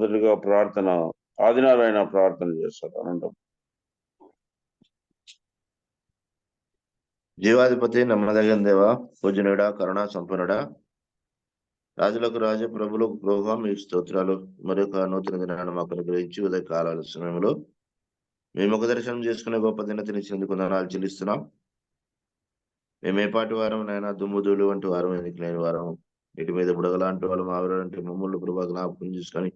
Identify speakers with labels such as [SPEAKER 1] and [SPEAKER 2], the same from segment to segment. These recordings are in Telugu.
[SPEAKER 1] మొదటిగా ప్రార్థన ఆదినాలు ఆయన ప్రార్థన చేస్తారు అనంతం.
[SPEAKER 2] జీవాధిపతి నమ్మదగిన దేవ, పూజనుడా, కరుణా సంపన్నుడా, రాజులకు రాజు, ప్రభులకు ప్రభు, మీకు స్తోత్రాలు. మరొక నూతన దినాన్ని మాకు అనుగ్రహించి ఉదయ కాలాల సమయంలో మేము ఒక దర్శనం చేసుకునే గొప్ప దినతినిచ్చినందుకు వందనాలు చెల్లిస్తున్నాం. మేము ఏ పాటి వారం నైనా దుమ్ముదూలు వంటి వారం, ఎన్నిక లేని వారం, ఇటు మీద బుడగలాంటి వాళ్ళు మావిడంటే మమ్మల్ని ప్రభా జ్ఞాపకం చేసుకొని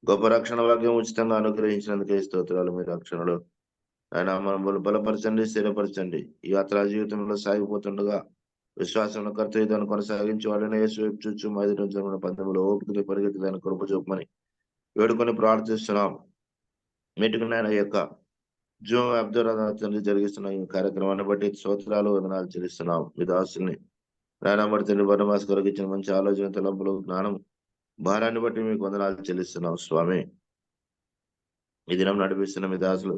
[SPEAKER 2] గొప్ప రక్షణ భాగ్యం ఉచితంగా అనుగ్రహించినందుకే స్తోత్రాలు. మీ రక్షణలో ఆయన మమ్మల్ని బలపరచండి, స్థిరపరచండి. ఈ యాత్రా జీవితంలో సాగిపోతుండగా విశ్వాసంలో కర్తవ్యాన్ని కొనసాగించి వాళ్ళని యేసు వైపు చూచు 5 ఓపికతో పరిగెత్తి దాన్ని కృప చూపమని వేడుకొని ప్రార్థిస్తున్నాం. మీటికి నాయన యొక్క జూమ్ యాప్ ద్వారా తండ్రి జరిగిస్తున్న ఈ కార్యక్రమాన్ని బట్టి స్తోత్రాలు, వందనాలు చెల్లిస్తున్నాం. మీ దాసుల్ని నాయన మరి తండ్రి బర్ణమాస్ గారికి ఇచ్చిన మంచి ఆలోచన, తలంపులు, జ్ఞానం, భారాన్ని బట్టి మీకు వందనాలు చెల్లిస్తున్నాం స్వామి. ఈ దినం నడిపిస్తున్న మీ దాసులు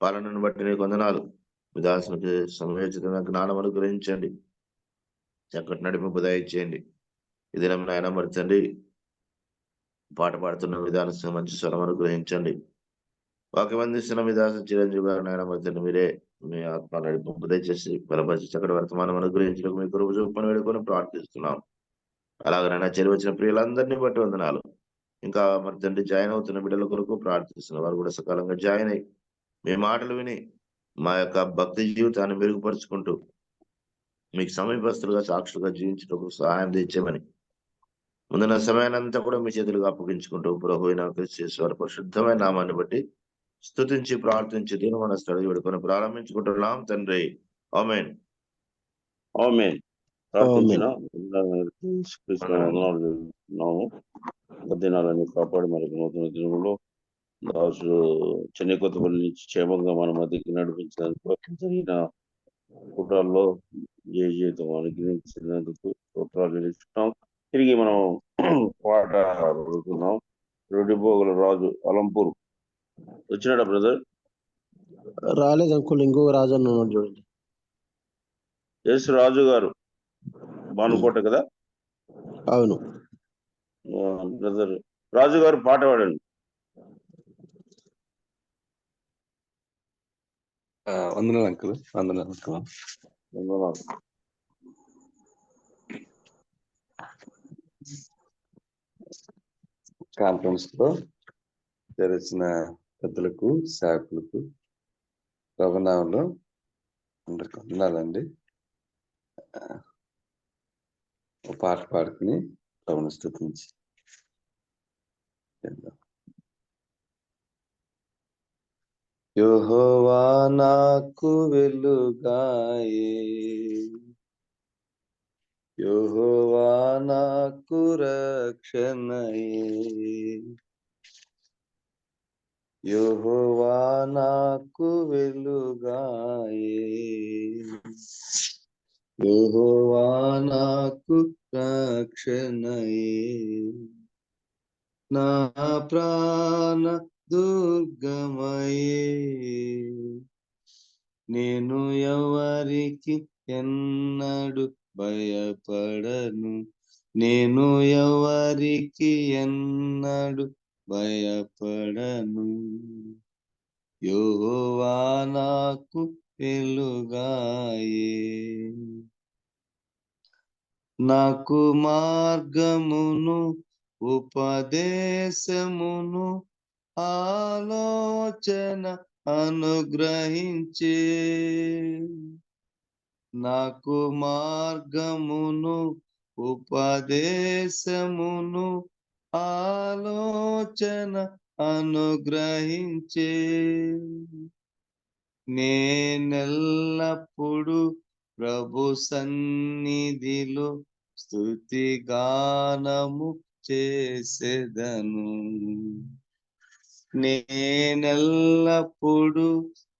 [SPEAKER 2] పాలనను బట్టి నీకు వందనాలు. మీ దాసునికి సమయోచితంగా జ్ఞానం అనుగ్రహించండి, చక్కటి నడిపింపు దయచేయండి. ఈ దినం నాయన మరి తండ్రి పాట పాడుతున్న విధానం మంచి స్వరం అనుగ్రహించండి. వాక్యం అందిస్తున్న మీ దాసు చిరంజీవి గారు నాయన మరి తండ్రి మీరే మీ ఆత్మ నడిపింపు దయచేసి బలపరిచి చక్కటి వర్తమానం అనుగ్రహించడం మీ కృప చూపని వేడుకొని ప్రార్థిస్తున్నాం. అలాగనైనా చేరి వచ్చిన ప్రియులందరినీ బట్టి వందనాలు. ఇంకా మరి తండ్రి జాయిన్ అవుతున్న బిడ్డల కొరకు ప్రార్థిస్తున్న వారు కూడా సకాలంగా జాయిన్ అయ్యి మీ మాటలు విని మా యొక్క భక్తి జీవితాన్ని మెరుగుపరుచుకుంటూ మీకు సమీపస్తులుగా, సాక్షులుగా జీవించడానికి సహాయం తెచ్చామని ముందున్న సమయాన్నంతా కూడా మీ చేతులుగా అప్పగించుకుంటూ ప్రభు అయిన క్రీస్తు పరిశుద్ధమైన నామాన్ని బట్టి స్తుతించి ప్రార్థించి దీనమైన స్థలం వేడుకొని ప్రారంభించుకుంటున్నాం తండ్రి. ఆమేన్.
[SPEAKER 1] ఆమేన్. ప్రార్థించిన వందనాలు. దినాలని కాపాడి మనకు నూతన దినంలో దాసు చెన్నై కొత్తపల్లి నుంచి క్షేమంగా మన మధ్యకి నడిపించినందుకు, జరిగిన కుట్రాల్లో జీవితం అనుగ్రహించినందుకు స్తోత్రాలు చెల్లిస్తున్నాం. తిరిగి మనం పాట అడుగుతున్నాం. రెడ్డిపోగుల రాజు అలంపూర్ వచ్చినాడా బ్రదర్?
[SPEAKER 3] రాలేదు అంకుల్, ఇంకొక రాజు అన్నాడు చూడండి.
[SPEAKER 1] ఎస్ రాజు గారు బానుకోట కదా?
[SPEAKER 3] అవును
[SPEAKER 1] బ్రదర్ రాజు గారు పాట పాడండి.
[SPEAKER 4] వందనాలు అంకుల్. వందనాలు. కాన్ఫరెన్స్ లో తెలిసిన పెద్దలకు, సేవకులకు ప్రభునామంలో అందరికి వందనాలండి. పాట పాడుకుని ప్రభుని స్తుతించి యెహోవా నాకు వెలుగాయే, యెహోవా నాకు రక్షణయే, యెహోవా నాకు వెలుగాయే, యెహోవా నాకు రక్షణయే. నా ప్రాణ దుర్గమయే, నేను ఎవరికి ఎన్నడు భయపడను, నేను ఎవరికి ఎన్నడు భయపడను. యెహోవా నాకు వెలుగాయే, నాకు మార్గమును, ఉపదేశమును, ఆలోచన అనుగ్రహించే. నాకు మార్గమును, ఉపదేశమును, ఆలోచన అనుగ్రహించే. నేనెల్లప్పుడు ప్రభు సన్నిధిలో స్తుతి గానము చేసెదను. నేనెల్లప్పుడు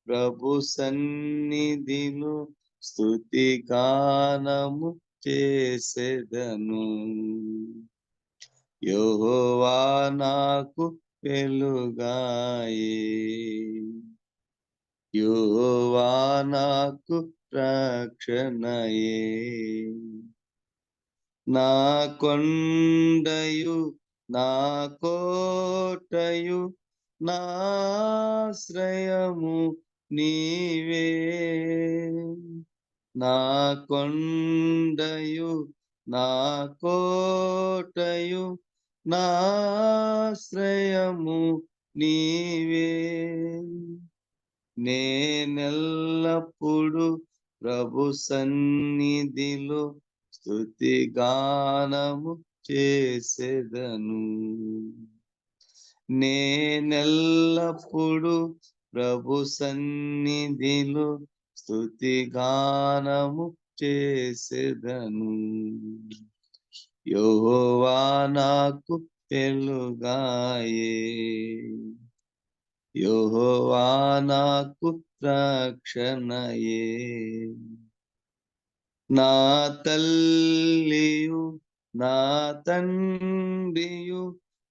[SPEAKER 4] ప్రభు సన్నిధిలో స్తుతి గానము చేసెదను. యెహోవా నాకు వెలుగాయే, యెహోవా నాకు రక్షణయే. నా కొండయు నా కోటయు నాశ్రయము నీవే, నా కొండయు నా కోటయు నాశ్రయము నీవే. నేనెల్లప్పుడు ప్రభు సన్నిధిలో స్తుతి గానము చేసెదను. నేనెల్లప్పుడు ప్రభు సన్నిధిలో స్తుతి గానము చేసెదను. యెహోవా నాకు వెలుగాయే, యెహోవా నాకు రక్షణయే. నా తల్లియు నా తండ్రియు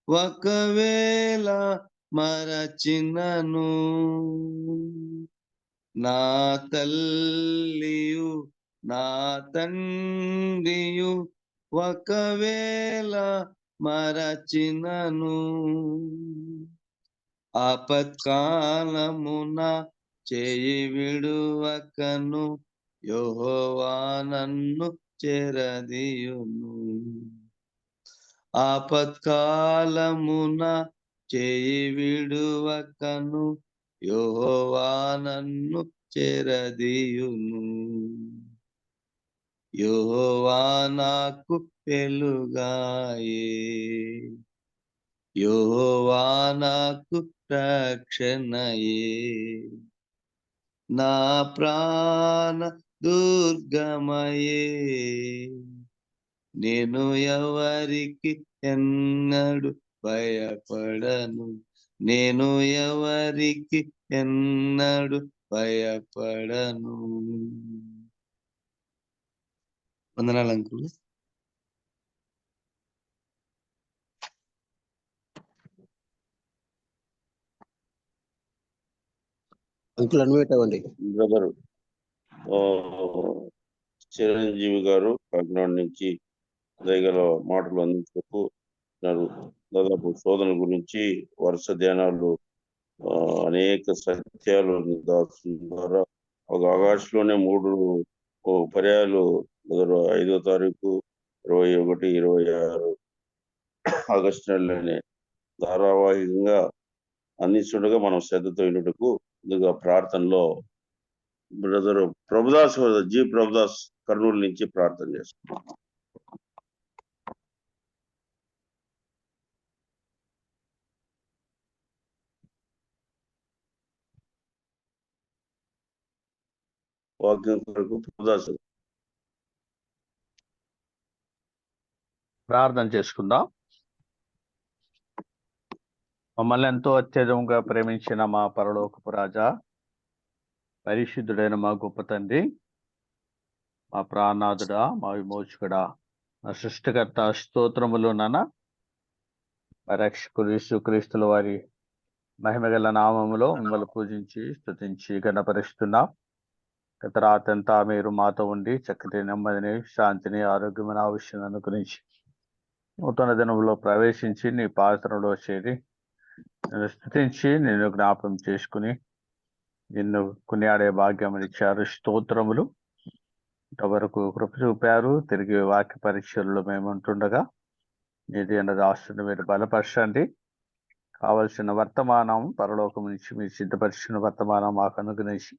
[SPEAKER 4] ఒకవేళ మరచినను, నా తల్లియు నా తండ్రియు ఒకవేళ మరచినను, ఆపత్కాలమున చేయి విడువకను యెహోవా నన్ను చెరదీయును. ఆపత్కాలమున చేయి విడువకను యెహోవా నన్ను చెరదీయును. యెహోవా నాకు వెలుగాయే, యెహోవా నాకు రక్షణయే. నా ప్రాణ దుర్గమయే, నేను ఎవరికి ఎన్నడు భయపడను, నేను ఎవరికి ఎన్నడు భయపడను. వందనాలు అంకుల్.
[SPEAKER 3] అంకుల్ అన్మ్యూట్ అవ్వండి.
[SPEAKER 1] బ్రదర్ చిరంజీవి గారు కాకినాడ నుంచి దయగల మాటలు అందించుకున్నారు. దాదాపు శోధన గురించి వరుస ధ్యానాలు, అనేక సత్యాలు దాసుల ద్వారా ఒక ఆకాశంలోనే 3 పర్యాలు 5వ తారీఖు 21, 26 ఆగస్టు నెలలోనే ధారావాహికంగా అందించుండగా మనం శ్రద్ధతో వినుటకు ముందుగా ప్రార్థనలో బ్రదర్ ప్రభుదాస్ జి ప్రభుదాస్ కర్నూలు నుంచి ప్రార్థన చేస్తున్నాం. వాక్యం కొరకు ప్రభుదాస్.
[SPEAKER 5] ప్రార్థన చేసుకుందాం. మమ్మల్ని ఎంతో అత్యధికంగా ప్రేమించిన మా పరలోకపు రాజా, పరిశుద్ధుడైన మా గొప్ప తండ్రి, మా ప్రాణనాథుడా, మా విమోచకుడా, మా సృష్టికర్త, స్తోత్రములు నాన్న. మా రక్షకుడు యేసుక్రీస్తుల వారి మహిమగల నామములో మిమ్మల్ని పూజించి స్తుతించి గణపరుస్తున్నాం. గత రాతంతా మీరు మాతో ఉండి చక్కటి నెమ్మదిని, శాంతిని, ఆరోగ్యమైన ఆవిష్యాన్ని అనుగ్రహించి నూతన దినంలో ప్రవేశించి నీ పాత్రలో చేరి నిన్ను స్తుతించి నిన్ను జ్ఞాపకం చేసుకుని నిన్ను కొనియాడే భాగ్యం ఇచ్చారు. స్తోత్రములు. ఇంతవరకు కృప చూపారు. తిరిగి వాక్య పరీక్షల్లో మేము ఉంటుండగా నీది అన్న దాసుని మీరు బలపరచండి. కావలసిన వర్తమానం పరలోకం నుంచి మీరు సిద్ధపరిచిన వర్తమానం మాకు అనుగ్రహించి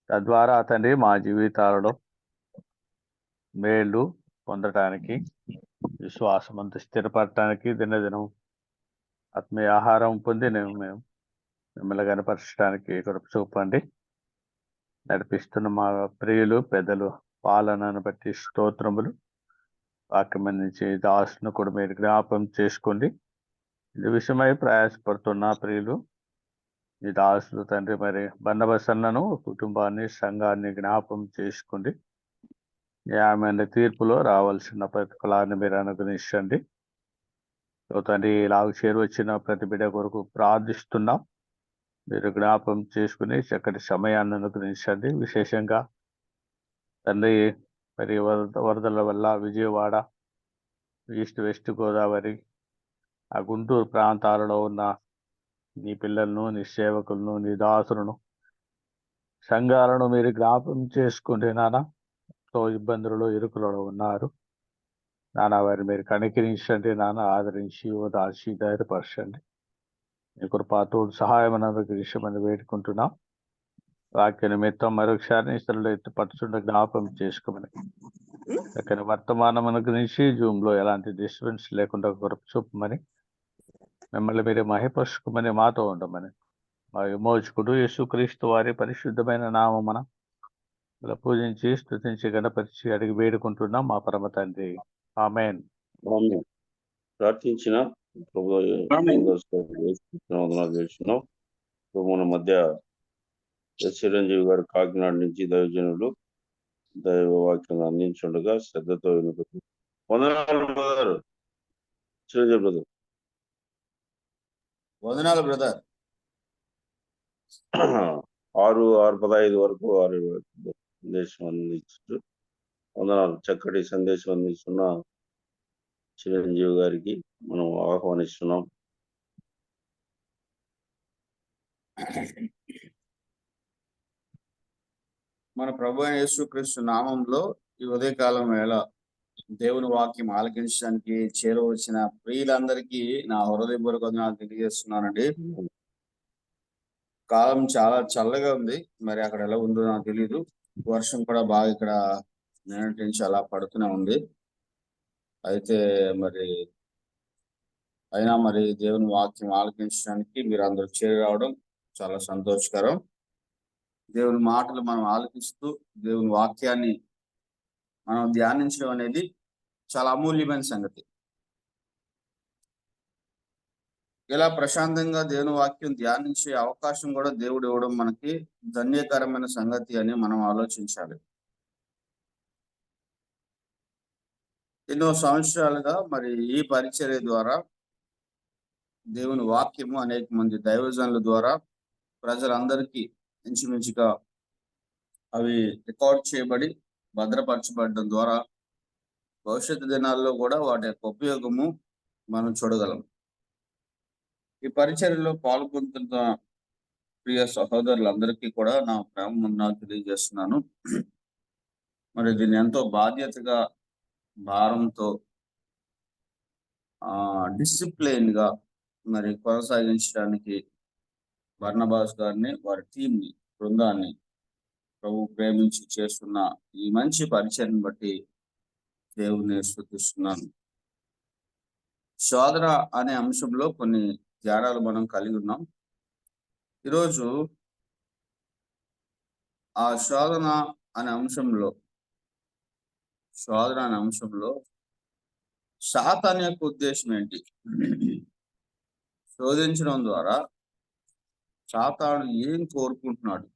[SPEAKER 5] తద్వారా తండ్రి మా జీవితాలలో మేలు పొందటానికి, విశ్వాసమంతా స్థిరపడటానికి, దినదినం ఆత్మీయ ఆహారం పొంది మేము మిమ్మల్ని కనపరచడానికి కృప చూపండి. నడిపిస్తున్న మా ప్రియులు పెద్దలు పాలనను బట్టి స్తోత్రములు. వాక్యం నుంచి దాసును కూడా మీరు జ్ఞాపకం చేసుకోండి. ఇది విషయమై ప్రయాసపడుతున్న ప్రియులు ఈ దాసులు తండ్రి మరి బందబసన్నను, కుటుంబాన్ని, సంఘాన్ని జ్ఞాపకం చేసుకోండి. న్యాయమైన తీర్పులో రావాల్సిన ప్రతిఫలాన్ని మీరు అనుగ్రహించండి. తండ్రి ఇలాగ చేరువచ్చిన ప్రతి బిడ్డ కొరకు ప్రార్థిస్తున్నాం. మీరు జ్ఞాపకం చేసుకుని చక్కటి సమయాన్ని అనుగ్రహించండి. విశేషంగా తండ్రి మరి వరదల వల్ల విజయవాడ ఈస్ట్ వెస్ట్ గోదావరి, ఆ గుంటూరు ప్రాంతాలలో ఉన్న నీ పిల్లలను, నీ సేవకులను, నీ దాసులను, సంఘాలను మీరు జ్ఞాపకం చేసుకుంటే నాన్న ఇబ్బందులలో, ఇరుకులలో ఉన్నారు నాన్న. వారిని మీరు కనికరించండి నాన్న, ఆదరించి ఓదార్చి ధైర్యపరచండి. మీ కృపాతోడు సహాయం అనుగ్రహించమని వేడుకుంటున్నాం. వాక్య నిమిత్తం మరొకసారి ఇతరులు ఎత్తుపరచుండ జ్ఞాపకం చేసుకోమని, చక్కని వర్తమానం అనుగ్రహించి జూమ్లో ఎలాంటి డిస్టర్బెన్స్ లేకుండా గొప్ప చూపమని, మిమ్మల్ని మీరే మహిపరుచుకోమని, మాతో ఉండమని మా విమోచకుడు యేసుక్రీస్తు వారి పరిశుద్ధమైన నామమున ఇలా పూజించి స్తుతించి గణపరిచి అడిగి వేడుకుంటున్నాం మా పరమ తండ్రి. ఆమేన్.
[SPEAKER 1] ఆమేన్. ప్రార్థించిన ప్రభు వందనాలు చేస్తున్నాం. మన మధ్య చిరంజీవి గారు కాకినాడ నుంచి దైవజనులు దైవ వాక్యం అందించుండగా శ్రద్ధతో వినుకుంటున్నాం. వందనాలు బ్రదర్, చిరంజీవి బ్రదర్.
[SPEAKER 2] వందనాలు బ్రదర్.
[SPEAKER 1] 6:15 వరకు సందేశం అందించారు. వందనాలు. చక్కటి సందేశం అందిస్తున్న చిరంజీవి గారికి మనం ఆహ్వానిస్తున్నాం.
[SPEAKER 6] మన ప్రభు అయిన యేసుక్రీస్తు నామంలో ఈ ఉదయకాలం వేళ దేవుని వాక్యం ఆలకించడానికి చేరవచ్చిన ప్రియులందరికీ నా హృదయపూర్వక వందనాలు తెలియజేస్తున్నానండి. కాలం చాలా చల్లగా ఉంది, మరి అక్కడ ఎలా ఉందో నాకు తెలియదు. వర్షం కూడా బాగా ఇక్కడ నిన్నటి నుంచి అలా పడుతూనే ఉంది. అయితే అయినా దేవుని వాక్యం ఆలకించడానికి మీరు అందరూ చేరి రావడం చాలా సంతోషకరం. దేవుని మాటలు మనం ఆలకిస్తూ దేవుని వాక్యాన్ని మనం ధ్యానించడం అనేది చాలా అమూల్యమైన సంగతి. ఇలా ప్రశాంతంగా దేవుని వాక్యం ధ్యానించే అవకాశం కూడా దేవుడు ఇవ్వడం మనకి ధన్యకరమైన సంగతి అని మనం ఆలోచించాలి. ఎన్నో సంవత్సరాలుగా ఈ పరిచర్య ద్వారా దేవుని వాక్యము అనేక మంది దైవజనుల ద్వారా ప్రజలందరికీ ఇంచుమించుగా అవి రికార్డ్ చేయబడి భద్రపరచబడడం ద్వారా భవిష్యత్తు దినాల్లో కూడా వాటి యొక్క ఉపయోగము మనం చూడగలం. ఈ పరిచర్యలో పాల్గొంటున్న ప్రియ సహోదరులందరికీ కూడా నా ప్రేమ వందనాలు తెలియజేస్తున్నాను. దీన్ని ఎంతో బాధ్యతగా, భారంతో, డిసిప్లైన్ గా కొనసాగించడానికి బర్నబాస్ గారిని, వారి టీంని, బృందాన్ని ప్రభు ప్రేమించి చేస్తున్న ఈ మంచి పరిచర్ని బట్టి దేవుని స్తుతిస్తున్నాను. శోధన అనే అంశంలో కొన్ని ధ్యానాలు మనం కలిగి ఉన్నాం. ఈరోజు ఆ శోధన అనే అంశంలో సాతాను యొక్క ఉద్దేశం ఏంటి, శోధించడం ద్వారా సాతాను ఏం కోరుకుంటున్నాడు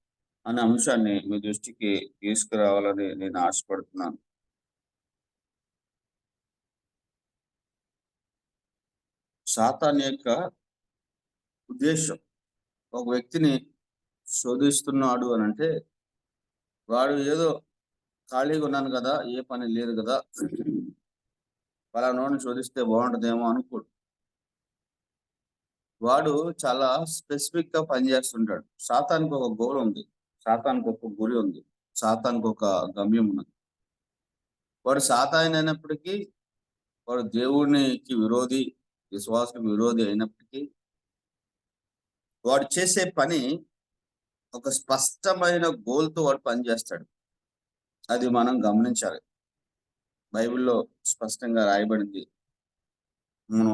[SPEAKER 6] అనే అంశాన్ని మీ దృష్టికి తీసుకురావాలని నేను ఆశపడుతున్నాను. సాతాను యొక్క ఉద్దేశం, ఒక వ్యక్తిని శోధిస్తున్నాడు అని అంటే వాడు ఏదో ఖాళీగా ఉన్నాను కదా, ఏ పని లేదు కదా, పలానోడిని శోధిస్తే బాగుంటుందేమో అనుకోడు. వాడు చాలా స్పెసిఫిక్ గా పనిచేస్తుంటాడు. సాతానికి ఒక గోల్ ఉంది, సాతానికి ఒక గురి ఉంది, సాతానికి ఒక గమ్యం ఉన్నది. వాడు సాతాను అయినప్పటికీ, వాడు దేవునికి విరోధి, విశ్వాసం విరోధి అయినప్పటికీ వాడు చేసే పని ఒక స్పష్టమైన గోల్తో వాడు పనిచేస్తాడు. అది మనం గమనించాలి. బైబిల్లో స్పష్టంగా రాయబడింది, మనం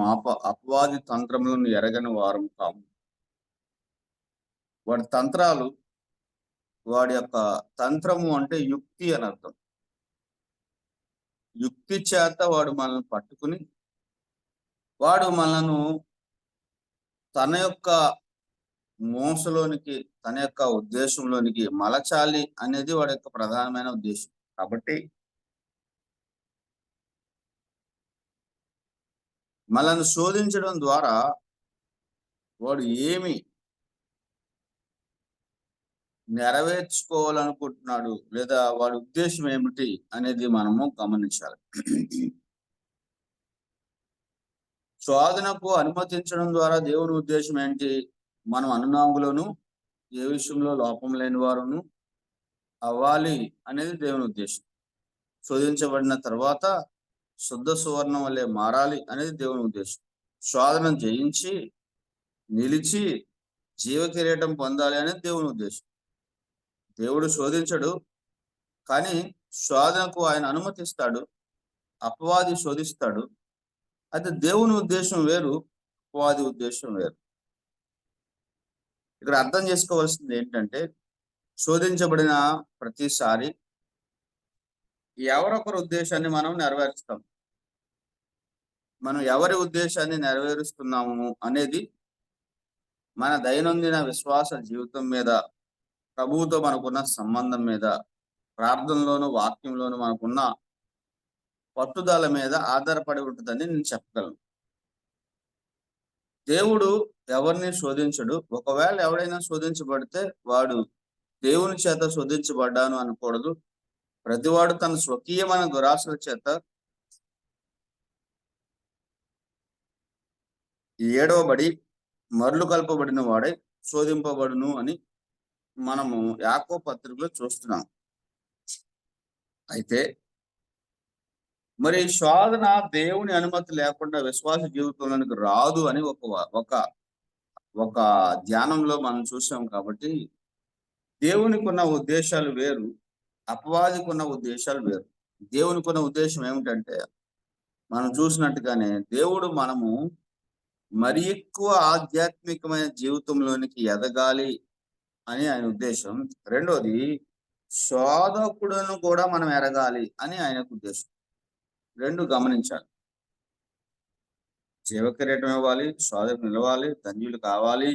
[SPEAKER 6] అపవాది తంత్రములను ఎరగని వారం కాము. వాడి తంత్రాలు, వాడి యొక్క తంత్రము అంటే యుక్తి అని అర్థం. యుక్తి చేత వాడు మనల్ని పట్టుకుని వాడు మనను తన యొక్క మోసలోనికి, తన యొక్క ఉద్దేశంలోనికి మలచాలి అనేది వాడి యొక్క ప్రధానమైన ఉద్దేశం. కాబట్టి మనల్ని శోధించడం ద్వారా వాడు ఏమి నెరవేర్చుకోవాలనుకుంటున్నాడు లేదా వాడి ఉద్దేశం ఏమిటి అనేది మనము గమనించాలి. శోధనకు అనుమతించడం ద్వారా దేవుని ఉద్దేశం ఏంటి? మనం అనునాంగులను ఏ విషయంలో లోపం లేని వారును అవ్వాలి అనేది దేవుని ఉద్దేశం. శోధించబడిన తర్వాత శుద్ధ సువర్ణం వల్లే మారాలి అనేది దేవుని ఉద్దేశం. శోధన జయించి నిలిచి జీవ కిరీటం పొందాలి అనేది దేవుని ఉద్దేశం. దేవుడు శోధించడు, కానీ శోధనకు ఆయన అనుమతిస్తాడు. అపవాది శోధిస్తాడు. అయితే దేవుని ఉద్దేశం వేరు, అపవాది ఉద్దేశం వేరు. ఇక్కడ అర్థం చేసుకోవాల్సింది ఏంటంటే, శోధించబడిన ప్రతిసారి ఎవరొకరి ఉద్దేశాన్ని మనం నెరవేరుస్తాం. మనం ఎవరి ఉద్దేశాన్ని నెరవేరుస్తున్నాము అనేది మన దైనందిన విశ్వాస జీవితం మీద, ప్రభువుతో మనకున్న సంబంధం మీద, ప్రార్థనలోను వాక్యంలోను మనకున్న పట్టుదల మీద ఆధారపడి ఉంటుందని నేను చెప్పగలను. దేవుడు ఎవరిని శోధించడు. ఒకవేళ ఎవడైనా శోధించబడితే వాడు దేవుని చేత శోధించబడ్డాను అనకూడదు. ప్రతివాడు తన స్వకీయమైన దురాశల చేత ఏడవబడి మరలు కల్పబడిన వాడై శోధింపబడును అని మనము యాకోబు పత్రికలో చూస్తున్నాం. అయితే మరి శోధన దేవుని అనుమతి లేకుండా విశ్వాస జీవితంలోనికి రాదు అని ఒక ధ్యానంలో మనం చూసాం. కాబట్టి దేవునికి ఉన్న ఉద్దేశాలు వేరు, అపవాదికి ఉన్న ఉద్దేశాలు వేరు. దేవునికి ఉన్న ఉద్దేశం ఏమిటంటే, మనం చూసినట్టుగానే దేవుడు మనము మరి ఎక్కువ ఆధ్యాత్మికమైన జీవితంలోనికి ఎదగాలి అని ఆయన ఉద్దేశం. రెండోది, శోధకుడును కూడా మనం ఎరగాలి అని ఆయనకు ఉద్దేశం. రెండు గమనించాలి. జీవకిరీటం ఇవ్వాలి, శోధకు నిలవాలి, ధన్యులు కావాలి,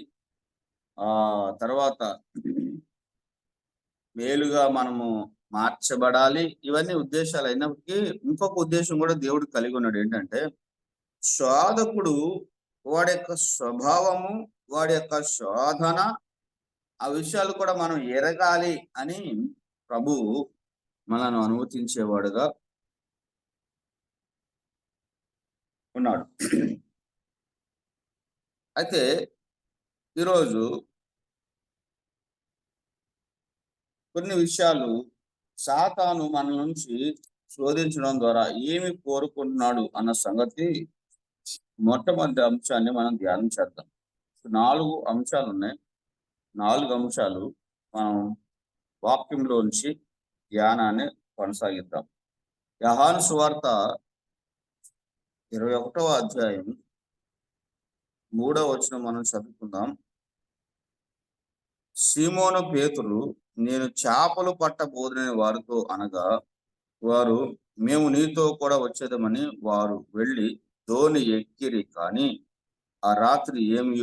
[SPEAKER 6] తర్వాత మేలుగా మనము మార్చబడాలి. ఇవన్నీ ఉద్దేశాలు అయినప్పటికీ ఇంకొక ఉద్దేశం కూడా దేవుడు కలిగి ఉన్నాడు. ఏంటంటే, శోధకుడు వాడి యొక్క స్వభావము, వాడి యొక్క శోధన, ఆ విషయాలు కూడా మనం ఎరగాలి అని ప్రభువు మనను అనుమతించేవాడుగా ఉన్నాడు. అయితే ఈరోజు కొన్ని విషయాలు సాతాను మన నుంచి శోధించడం ద్వారా ఏమి కోరుకుంటున్నాడు అన్న సంగతి మొట్టమొదటి అంశాన్ని మనం ధ్యానం చేద్దాం. 4 అంశాలు ఉన్నాయి. 4 అంశాలు మనం వాక్యంలోంచి ధ్యానాన్ని కొనసాగిద్దాం. యోహాను సువార్త 21వ అధ్యాయం 3వ వచనం మనం చదువుకుందాం. సీమోను పేతురు, నేను చేపలు పట్టబోదునని వారితో అనగా, వారు, మేము నీతో కూడా వచ్చేదమని వారు వెళ్ళి దోణి ఎక్కిరి, కానీ ఆ రాత్రి ఏమీ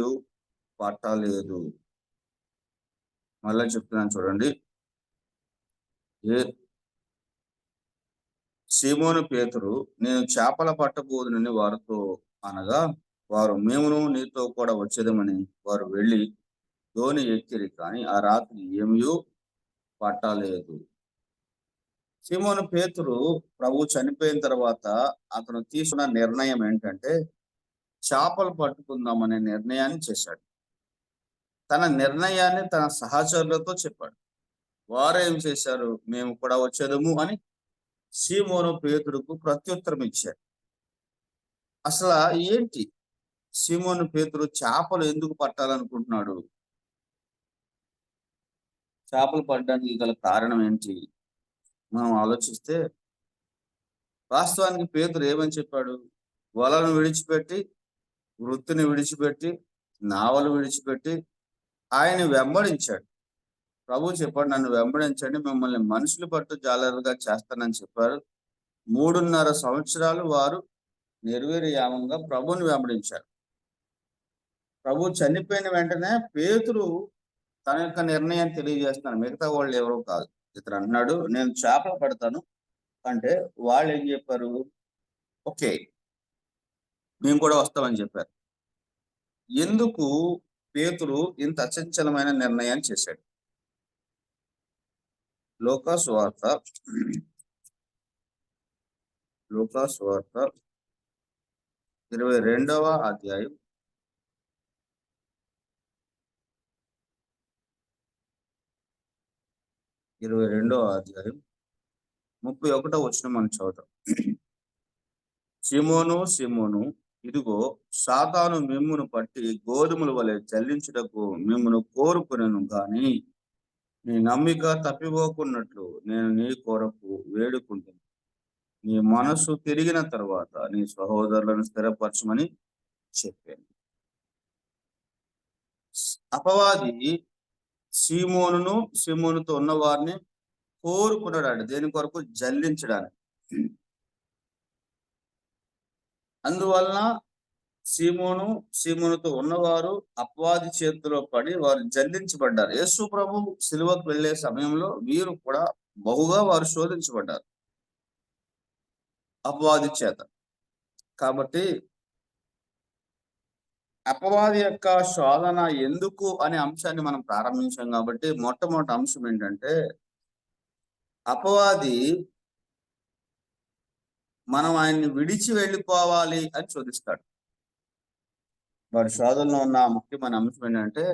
[SPEAKER 6] పట్టలేదు. మళ్ళీ చెప్తున్నాను చూడండి. సీమోను పేతురు, నేను చేపల పట్టబోదునని వారితో అనగా, వారు, మేమును నీతో కూడా వచ్చేదమని వారు వెళ్ళి దోణి ఎక్కిరి, కానీ ఆ రాత్రి ఏమీ పట్టలేదు. సీమోను పేతురు ప్రభు చనిపోయిన తర్వాత అతను తీసుకున్న నిర్ణయం ఏంటంటే, చేపలు పట్టుకుందామనే నిర్ణయాన్ని చేశాడు. తన నిర్ణయాన్ని తన సహచరులతో చెప్పాడు. వారు ఏం చేశారు? మేము కూడా వచ్చేదము అని సీమోను పేతురుకు ప్రత్యుత్తరం ఇచ్చాడు. అసలు ఏంటి సీమోను పేతురు చేపలు ఎందుకు పట్టాలనుకుంటున్నాడు? చేపలు పట్టడానికి గల కారణం ఏంటి మనం ఆలోచిస్తే, వాస్తవానికి పేతురు ఏమని చెప్పాడు? వలను విడిచిపెట్టి, వృత్తిని విడిచిపెట్టి, నావలు విడిచిపెట్టి ఆయన వెంబడించాడు. ప్రభు చెప్పాడు, నన్ను వెంబడించండి, మిమ్మల్ని మనుషులు పట్టు జాలరుగా చేస్తానని చెప్పారు. 3.5 సంవత్సరాలు వారు నిర్వీర్యామంగా ప్రభుని వెంబడించారు. ప్రభు చనిపోయిన వెంటనే పేతురు తన యొక్క నిర్ణయాన్ని తెలియజేస్తున్నాడు. మిగతా వాళ్ళు ఎవరో కాదు. ఇతను అంటున్నాడు, నేను చేపలు పడతాను అంటే వాళ్ళు ఏం చెప్పారు? ఓకే, మేము కూడా వస్తామని చెప్పారు. ఎందుకు పేతురు ఇంత అచంచలమైన నిర్ణయాన్ని చేశాడు? లూకా సువార్త 22వ అధ్యాయం 31వ వచనం మనం చదువుతాం. సిమోను సిమోను, ఇదిగో సాతాను మిమ్మును పట్టి గోధుమల వలె జల్లించుటకు మిమ్మును కోరుకునేను గాని నీ నమ్మిక తప్పిపోకున్నట్లు నేను నీ కొరకు వేడుకుంటున్నాను. నీ మనసు తిరిగిన తర్వాత నీ సహోదరులను స్థిరపరచమని చెప్పాను. అపవాది సిమోనుతో ఉన్న వారిని కోరుకున్నాడు. దేని కొరకు? జల్లించడానికి. అందువలన సిమోనుతో ఉన్నవారు అపవాది చేతిలో పడి వారు జల్లించబడ్డారు. యేసు ప్రభు సిలువకు వెళ్లే సమయంలో వీరు కూడా బహుగా వారు శోధించబడ్డారు అపవాది చేత. కాబట్టి అపవాది యొక్క శోధన ఎందుకు అనే అంశాన్ని మనం ప్రారంభించాం. కాబట్టి మొట్టమొదటి అంశం ఏంటంటే, అపవాది మనం ఆయన్ని విడిచి వెళ్ళిపోవాలి అని శోధిస్తాడు. వాడి శోధనలో ఉన్న ముఖ్యమైన అంశం ఏంటంటే,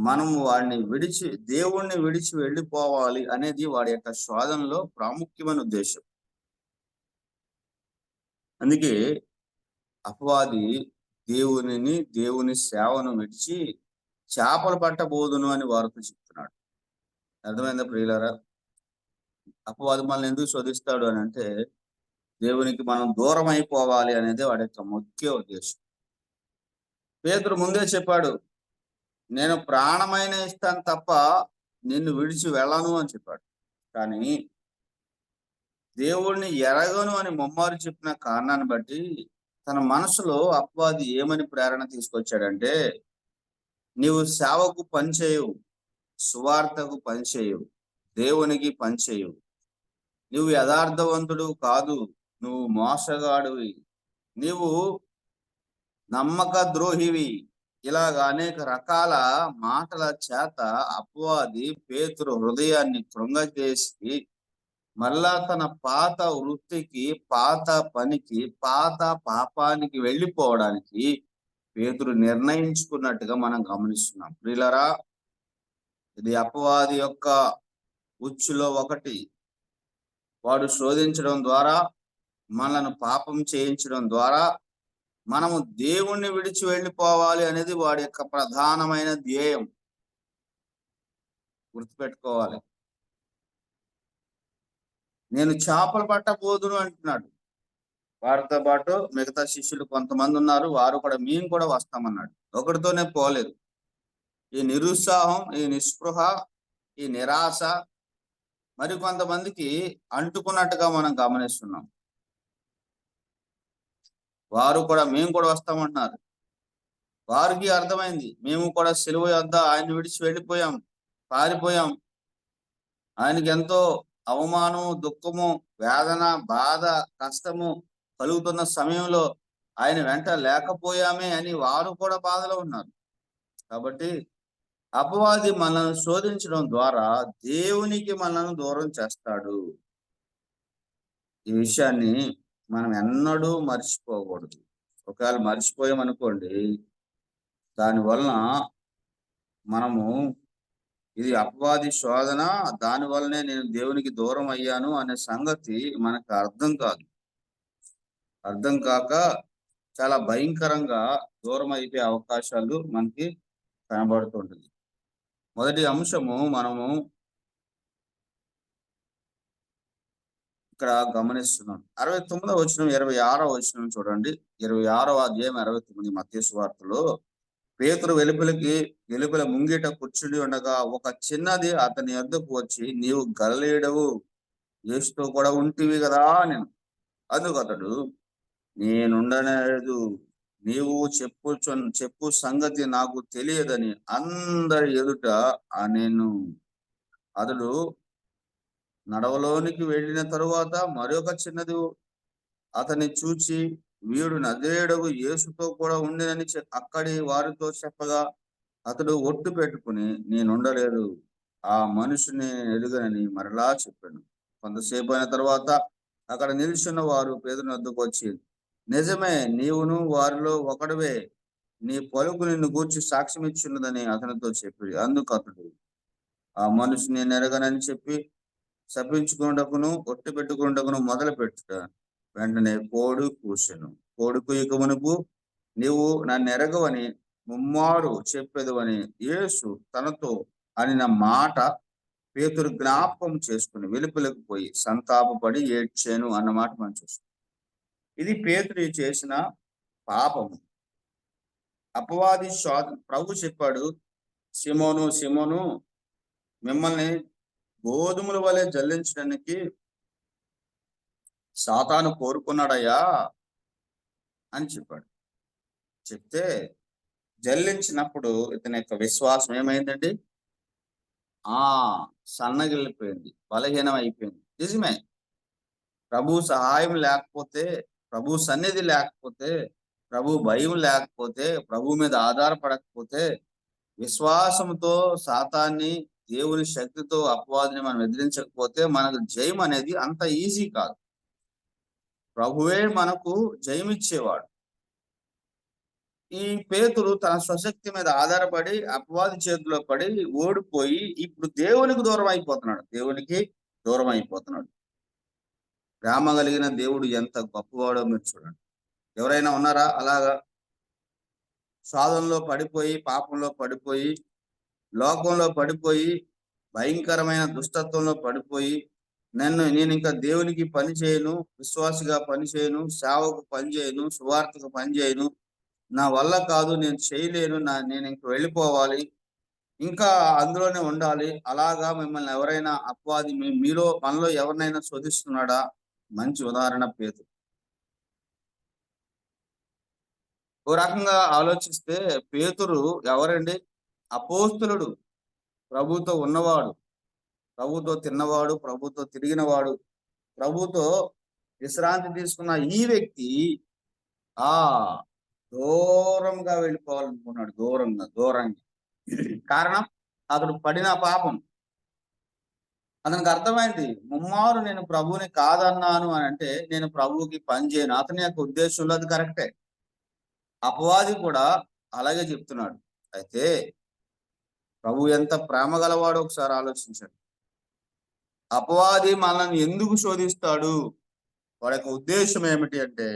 [SPEAKER 6] మనం దేవుణ్ణి విడిచి వెళ్ళిపోవాలి అనేది వాడి యొక్క శోధనలో ప్రాముఖ్యమైన ఉద్దేశం. అందుకే అపవాది దేవుని సేవను విడిచి చేపలు పట్టబోదును అని వారితో చెప్తున్నాడు. అర్థమైందా ప్రియులారా? అపవాది మనల్ని ఎందుకు శోధిస్తాడు అని అంటే, దేవునికి మనం దూరం అయిపోవాలి అనేది వాడి యొక్క ముఖ్య ఉద్దేశం. పేతురు ముందే చెప్పాడు, నేను ప్రాణమైన ఇస్తాను తప్ప నిన్ను విడిచి వెళ్ళను అని చెప్పాడు. కానీ దేవుణ్ణి ఎరగను అని ముమ్మారు చెప్పిన కారణాన్ని బట్టి తన మనసులో అపవాది ఏమని ప్రేరణ తీసుకొచ్చాడంటే, నీవు సేవకు పనిచేయవు, సువార్తకు పనిచేయవు, దేవునికి పనిచేయవు, నువ్వు యథార్థవంతుడు కాదు, నువ్వు మోసగాడివి, నీవు నమ్మక ద్రోహివి, ఇలాగ అనేక రకాల మాటల చేత అపవాది పేతురు హృదయాన్ని కృంగజేసి మళ్ళా తన పాత వృత్తికి, పాత పనికి, పాత పాపానికి వెళ్ళిపోవడానికి పేతురు నిర్ణయించుకున్నట్టుగా మనం గమనిస్తున్నాం. ప్రియులారా, ఇది అపవాది యొక్క ఉచ్చులో ఒకటి. వాడు శోధించడం ద్వారా, మనల్ని పాపం చేయించడం ద్వారా మనము దేవుణ్ణి విడిచి వెళ్ళిపోవాలి అనేది వాడి యొక్క ప్రధానమైన ధ్యేయం. గుర్తుపెట్టుకోవాలి. నేను చేపలు పట్టబోదును అంటున్నాడు. వారితో పాటు మిగతా శిష్యులు కొంతమంది ఉన్నారు, వారు కూడా మేము కూడా వస్తామన్నాడు. ఒకటితోనే పోలేదు. ఈ నిరుత్సాహం, ఈ నిస్పృహ, ఈ నిరాశ మరి కొంతమందికి అంటుకున్నట్టుగా మనం గమనిస్తున్నాం. వారు కూడా మేము కూడా వస్తామంటున్నారు. వారికి అర్థమైంది, మేము కూడా సిలువ యొద్ద ఆయన విడిచి వెళ్ళిపోయాం, పారిపోయాం. ఆయనకి ఎంతో అవమానము, దుఃఖము, వేదన, బాధ, కష్టము కలుగుతున్న సమయంలో ఆయన వెంట లేకపోయామే అని వారు కూడా బాధలో ఉన్నారు. కాబట్టి అపవాది మనల్ని శోధించడం ద్వారా దేవునికి మనల్ని దూరం చేస్తాడు. ఈ విషయాన్ని మనం ఎన్నడూ మర్చిపోకూడదు. ఒకవేళ మర్చిపోయామనుకోండి, దానివలన మనము ఇది అపవాది శోధన, దానివల్లనే నేను దేవునికి దూరం అయ్యాను అనే సంగతి మనకు అర్థం కాక చాలా భయంకరంగా దూరం అయిపోయే అవకాశాలు మనకి కనబడుతుంటుంది. మొదటి అంశము మనము ఇక్కడ గమనిస్తున్నాం. 69వ వచనం, 26వ వచనం చూడండి. 26వ అధ్యాయం 69 మత్తయి సువార్తలో, పేతురు వెలుపల ముంగిట కూర్చుని ఉండగా ఒక చిన్నది అతని యొద్దకు వచ్చి, నీవు గలిలయుడవు, యేసుతో కూడా ఉంటివి కదా నేను. అందుకు అతడు, నేనుండలేదు, నీవు చెప్పు సంగతి నాకు తెలియదని అందరి ఎదుట నేను. అతడు నడవలోనికి వెళ్ళిన తరువాత మరొక చిన్నది అతన్ని చూచి, వీడు నజరేయుడగు యేసుతో కూడా ఉండినని అక్కడి వారితో చెప్పగా అతడు ఒట్టు పెట్టుకుని, నేనుండలేదు, ఆ మనుషుని ఎదుగనని మరలా చెప్పాను. కొంతసేపు అయిన తర్వాత అక్కడ నిల్చున్న వారు పేతురు వద్దకు వచ్చి, నిజమే, నీవును వారిలో ఒకడివే, నీ పలుకు నిన్ను గూర్చి సాక్ష్యం ఇచ్చున్నదని అతనితో చెప్పి, అందుకు అతడు ఆ మనిషి నేను ఎరగనని చెప్పి శపించుకున్నటకును ఒట్టి పెట్టుకున్నటకును మొదలు పెట్టుట. వెంటనే కోడి కూసెను. కోడి కుయ్యక మునుపు నీవు నన్ను ఎరగవని ముమ్మారు చెప్పేదవని యేసు తనతో అనిన మాట పేతురు జ్ఞాపకం చేసుకుని వెలుపలకు పోయి సంతాపపడి ఏడ్చాను అన్నమాట మనం చూస్తాం. ఇది పేతురు చేసిన పాపము. అపవాది ప్రభు చెప్పాడు, సిమోను సిమోను, మిమ్మల్ని గోధుమల వలె జల్లించడానికి సాతాను కోరుకున్నాడయ్యా అని చెప్పాడు. చెప్తే జల్లించినప్పుడు ఇతని యొక్క విశ్వాసం ఏమైందండి? సన్నగిల్లిపోయింది, బలహీనం అయిపోయింది. నిజమే, ప్రభు సహాయం లేకపోతే, ప్రభు సన్నిధి లేకపోతే, ప్రభు భయం లేకపోతే, ప్రభు మీద ఆధారపడకపోతే, విశ్వాసంతో సాతాన్ని దేవుని శక్తితో అపవాదిని మనం ఎదిరించకపోతే మనకు జయం అనేది అంత ఈజీ కాదు. ప్రభువే మనకు జయమిచ్చేవాడు. ఈ పేతురు తన స్వశక్తి మీద ఆధారపడి అపవాది చేతిలో పడి ఓడిపోయి ఇప్పుడు దేవునికి దూరం అయిపోతున్నాడు. ప్రేమ కలిగిన దేవుడు ఎంత గొప్పవాడో మీరు చూడండి. ఎవరైనా ఉన్నారా అలాగా? సాధనలో పడిపోయి, పాపంలో పడిపోయి, లోకంలో పడిపోయి, భయంకరమైన దుష్టత్వంలో పడిపోయి, నేను ఇంకా దేవునికి పని చేయను, విశ్వాసిగా పని చేయను, సేవకు పని చేయను, సువార్తకు పని చేయను, నా వల్ల కాదు, నేను చేయలేను, నేను ఇంక వెళ్ళిపోవాలి, ఇంకా అందులోనే ఉండాలి, అలాగా మిమ్మల్ని ఎవరైనా అపవాది మనలో ఎవరినైనా శోధిస్తున్నాడా? మంచి ఉదాహరణ పేతురు. ఓ రకంగా ఆలోచిస్తే పేతురు ఎవరండి? అపోస్తలుడు, ప్రభుతో ఉన్నవాడు, ప్రభుతో తిన్నవాడు, ప్రభుతో తిరిగినవాడు, ప్రభుతో విశ్రాంతి తీసుకున్న ఈ వ్యక్తి దూరంగా వెళ్ళిపోవాలనుకున్నాడు. దూరంగా. కారణం అతడు పడిన పాపం. అతనికి అర్థమైంది, ముమ్మారు నేను ప్రభువుని కాదన్నాను అని అంటే నేను ప్రభువుకి పని చేయను. అతని యొక్క ఉద్దేశంలో అది కరెక్టే. అపవాది కూడా అలాగే చెప్తున్నాడు. అయితే ప్రభు ఎంత ప్రేమ గలవాడో ఒకసారి ఆలోచించండి. అపవాది మనల్ని ఎందుకు శోధిస్తాడు? వాడి యొక్క ఉద్దేశం ఏమిటి అంటే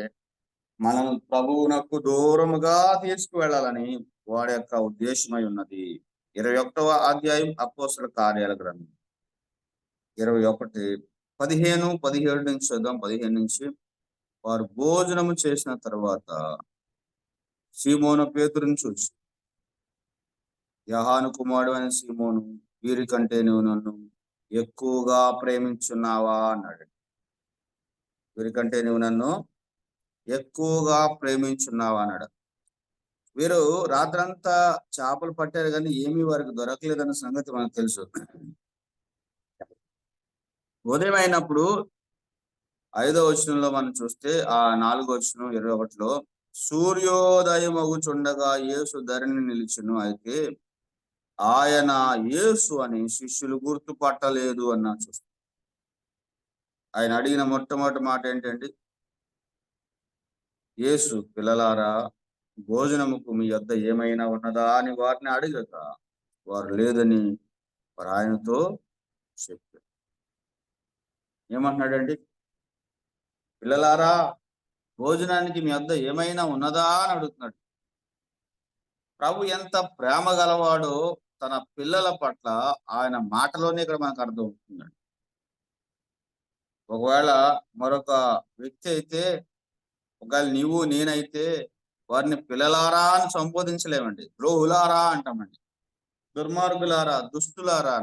[SPEAKER 6] మనం ప్రభువునకు దూరముగా తీసుకువెళ్ళాలని వాడి యొక్క ఉద్దేశమై ఉన్నది. 21వ అధ్యాయం అపోస్తలుల కార్యాల గ్రంథం 21:15-17 నుంచి చూద్దాం. 15 నుంచి, వారు భోజనము చేసిన తర్వాత సీమోను పేతురుని చూసి, యోహాను కుమారుడు అయిన సీమోను, వీరికంటే నువ్వు నన్ను ఎక్కువగా ప్రేమించున్నావా అన్నాడు. వీరికంటే నువ్వు నన్ను ఎక్కువగా ప్రేమించున్నావా అన్నాడు. వీరు రాత్రంతా చేపలు పట్టారు కానీ ఏమీ వారికి దొరకలేదన్న సంగతి మనకు తెలుసు. ఉదయం అయినప్పుడు 5వ వచనంలో మనం చూస్తే, 4వ వచనం 21లో, సూర్యోదయం అగుచుండగా యేసు ధరణి నిలిచెను. అయితే ఆయన యేసు అని శిష్యులు గుర్తుపట్టలేదు అన్నా చూస్తాం. ఆయన అడిగిన మొట్టమొదటి మాట ఏంటండి? యేసు, పిల్లలారా, భోజనముకు మీ యొద్ద ఏమైనా ఉన్నదా అని వారిని అడగక, వారు లేదని వారు ఆయనతో చెప్పారు. ఏమంటున్నాడండి? పిల్లలారా, భోజనానికి మీ వద్ద ఏమైనా ఉన్నదా అని అడుగుతున్నాడు. ప్రభు ఎంత ప్రేమ గలవాడో తన పిల్లల పట్ల ఆయన మాటలోనే ఇక్కడ మనకు అర్థం అవుతుందండి. ఒకవేళ మరొక వ్యక్తి అయితే, ఒకవేళ నీవు నేనైతే వారిని పిల్లలారా అని సంబోధించలేమండి. ద్రోహులారా అంటామండి. దుర్మార్గులారా, దుష్టులారా,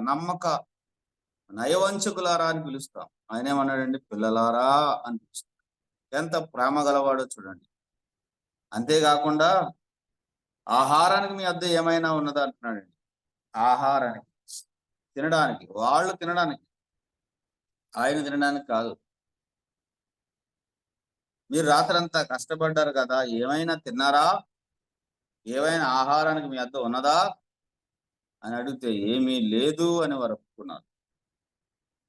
[SPEAKER 6] నయవంచకులారా అని పిలుస్తాం. ఆయన ఏమన్నాడండి? పిల్లలారా అని పిలుస్తాం. ఎంత ప్రేమ గలవాడో చూడండి. అంతేకాకుండా ఆహారానికి మీ వద్ద ఏమైనా ఉన్నదా అంటున్నాడండి. ఆహారానికి, తినడానికి, వాళ్ళు తినడానికి, ఆయన తినడానికి కాదు. మీరు రాత్రంతా కష్టపడ్డారు కదా, ఏమైనా తిన్నారా? ఏమైనా ఆహారానికి మీ వద్ద ఉన్నదా అని అడిగితే ఏమీ లేదు అని వారు ఒప్పుకున్నారు.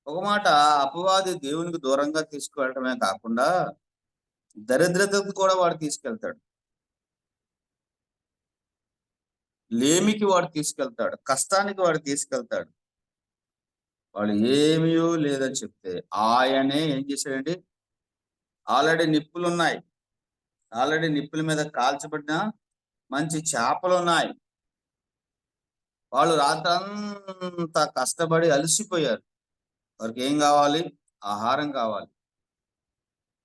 [SPEAKER 6] ఒక మాట, అపవాది దేవునికి దూరంగా తీసుకువెళ్ళటమే కాకుండా దరిద్రతకు కూడా వాడు తీసుకెళ్తాడు, లేమికి వాడు తీసుకెళ్తాడు, కష్టానికి వాడు తీసుకెళ్తాడు. వాళ్ళు ఏమీ లేదని చెప్తే ఆయనే ఏం చేశాడండి, ఆల్రెడీ నిప్పులు ఉన్నాయి, ఆల్రెడీ నిప్పుల మీద కాల్చబడిన మంచి చేపలు ఉన్నాయి. వాళ్ళు రాత్రంతా కష్టపడి అలసిపోయారు. వారికి ఏం కావాలి? ఆహారం కావాలి.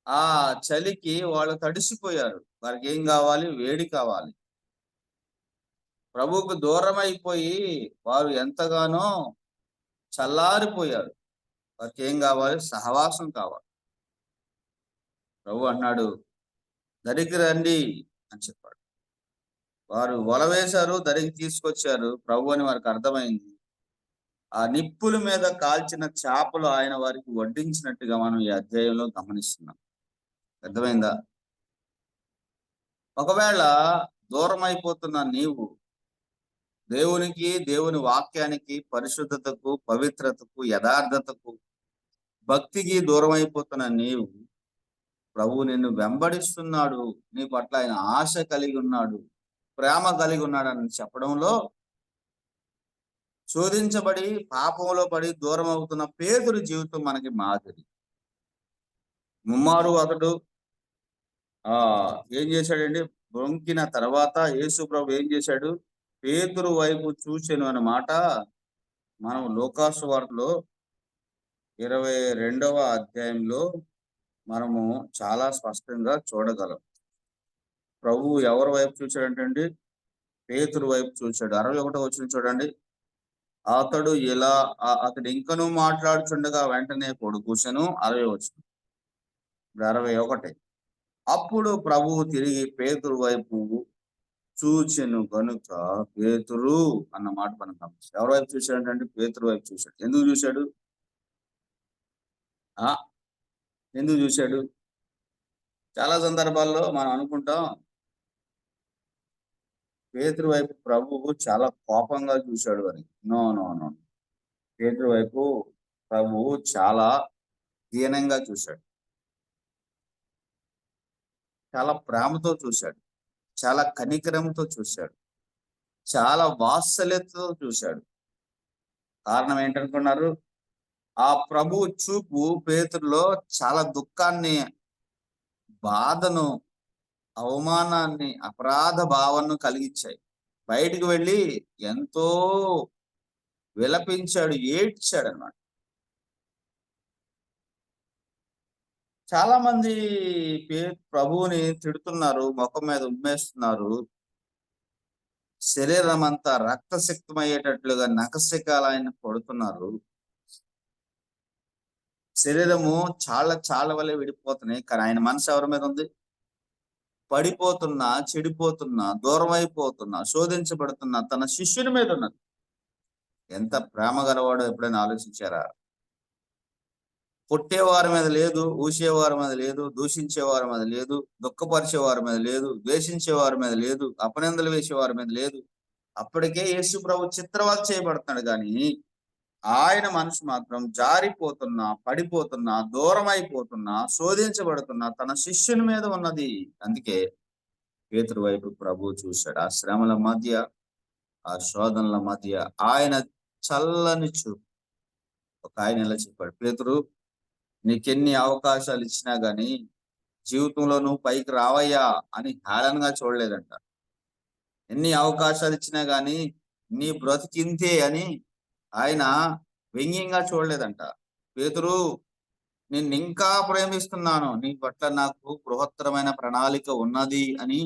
[SPEAKER 6] ఆ చలికి వాళ్ళు తడిసిపోయారు. వారికి ఏం కావాలి? వేడి కావాలి. ప్రభువుకు దూరం అయిపోయి వారు ఎంతగానో చల్లారిపోయారు. వారికి ఏం కావాలి? సహవాసం కావాలి. ప్రభు అన్నాడు, దరికి రండి అని చెప్పాడు. వారు వల వేశారు, దరికి తీసుకొచ్చారు. ప్రభు అని వారికి అర్థమైంది. ఆ నిప్పుల మీద కాల్చిన చేపలు ఆయన వారికి వడ్డించినట్టుగా మనం ఈ అధ్యాయంలో గమనిస్తున్నాం. అర్థమైందా? ఒకవేళ దూరం అయిపోతున్న నీవు దేవునికి, దేవుని వాక్యానికి, పరిశుద్ధతకు, పవిత్రతకు, యథార్థతకు, భక్తికి దూరం అయిపోతున్న నీవు, ప్రభు నిన్ను వెంబడిస్తున్నాడు, నీ పట్ల ఆయన ఆశ కలిగి ఉన్నాడు, ప్రేమ కలిగి ఉన్నాడు అని చెప్పడంలో శోధించబడి పాపంలో పడి దూరం అవుతున్న పేతురు జీవితం మనకి మాదిరి. ముమ్మారు అతడు ఏం చేశాడండి, బొంకిన తర్వాత యేసు ప్రభు ఏం చేశాడు? పేతురు వైపు చూచెను అన్నమాట మనం లూకాసు వార్తలో 22వ అధ్యాయంలో మనము చాలా స్పష్టంగా చూడగలం. ప్రభు ఎవరి వైపు చూశాడంటే పేతురు వైపు చూశాడు. 61వ వచనం చూడండి. అతడు ఇంకనూ మాట్లాడుచుండగా వెంటనే పొడుకూసెను. 60వ వచనం. 61. అప్పుడు ప్రభువు తిరిగి పేతురు వైపు చూచెను గనుక పేతురు అన్న మాట మనం గమనిస్తాం. ఎవరి వైపు చూశాడంటే పేతురు వైపు చూశాడు. ఎందుకు చూశాడు? ఎందుకు చూశాడు? చాలా సందర్భాల్లో మనం అనుకుంటాం పేతురు వైపు ప్రభువు చాలా కోపంగా చూశాడు అని. నో నో నో, పేతురు వైపు ప్రభువు చాలా దీనంగా చూశాడు, చాలా ప్రేమతో చూశాడు, చాలా కనికరంతో చూశాడు, చాలా వాత్సల్యతతో చూశాడు. కారణం ఏంటనుకున్నారు? ఆ ప్రభువు చూపు పేతురులో చాలా దుఃఖాన్ని, బాధను, అవమానాన్ని, అపరాధ భావాన్ని కలిగించాయి. బయటికి వెళ్ళి ఎంతో విలపించాడు, ఏడ్చాడు అన్నమాట. చాలా మంది ప్రభువుని తిడుతున్నారు, ముఖం మీద ఉమ్మేస్తున్నారు, శరీరం అంతా రక్తసిక్తమయ్యేటట్లుగా నఖశిఖాలు ఆయన కొడుతున్నారు, శరీరము చాలా వల్లే విడిపోతున్నాయి. కానీ ఆయన మనసు ఎవరి మీద ఉంది? పడిపోతున్నా, చెడిపోతున్నా, దూరం అయిపోతున్నా, శోధించబడుతున్నా తన శిష్యుని మీద ఉన్నది. ఎంత ప్రేమ గలవాడో ఎప్పుడైనా ఆలోచించారా? కొట్టేవారి మీద లేదు, ఊసేవారి మీద లేదు, దూషించేవారి మీద లేదు, దుఃఖపరిచేవారి మీద లేదు, ద్వేషించేవారి మీద లేదు, అపనిందలు వేసేవారి మీద లేదు. అప్పటికే యేసు ప్రభు చిత్రవధ చేయబడుతున్నాడు. కానీ ఆయన మనసు మాత్రం జారిపోతున్నా, పడిపోతున్నా, దూరం అయిపోతున్నా, శోధించబడుతున్నా తన శిష్యుని మీద ఉన్నది. అందుకే పేతురు వైపు ప్రభు చూశాడు. ఆ శ్రమల మధ్య, ఆ శోధనల మధ్య ఆయన చల్లని చూపు. ఒక ఆయన ఇలా చెప్పాడు, పేతురు నీకెన్ని అవకాశాలు ఇచ్చినా గానీ జీవితంలో నువ్వు పైకి రావయ్యా అని హేళనగా చూడలేదంట. ఎన్ని అవకాశాలు ఇచ్చినా గానీ నీ బ్రతికింతే అని ఆయన వ్యంగ్యంగా చూడలేదంట. పేతురు నిన్ను ఇంకా ప్రేమిస్తున్నాను, నీ పట్ల నాకు బృహత్తరమైన ప్రణాళిక ఉన్నది అని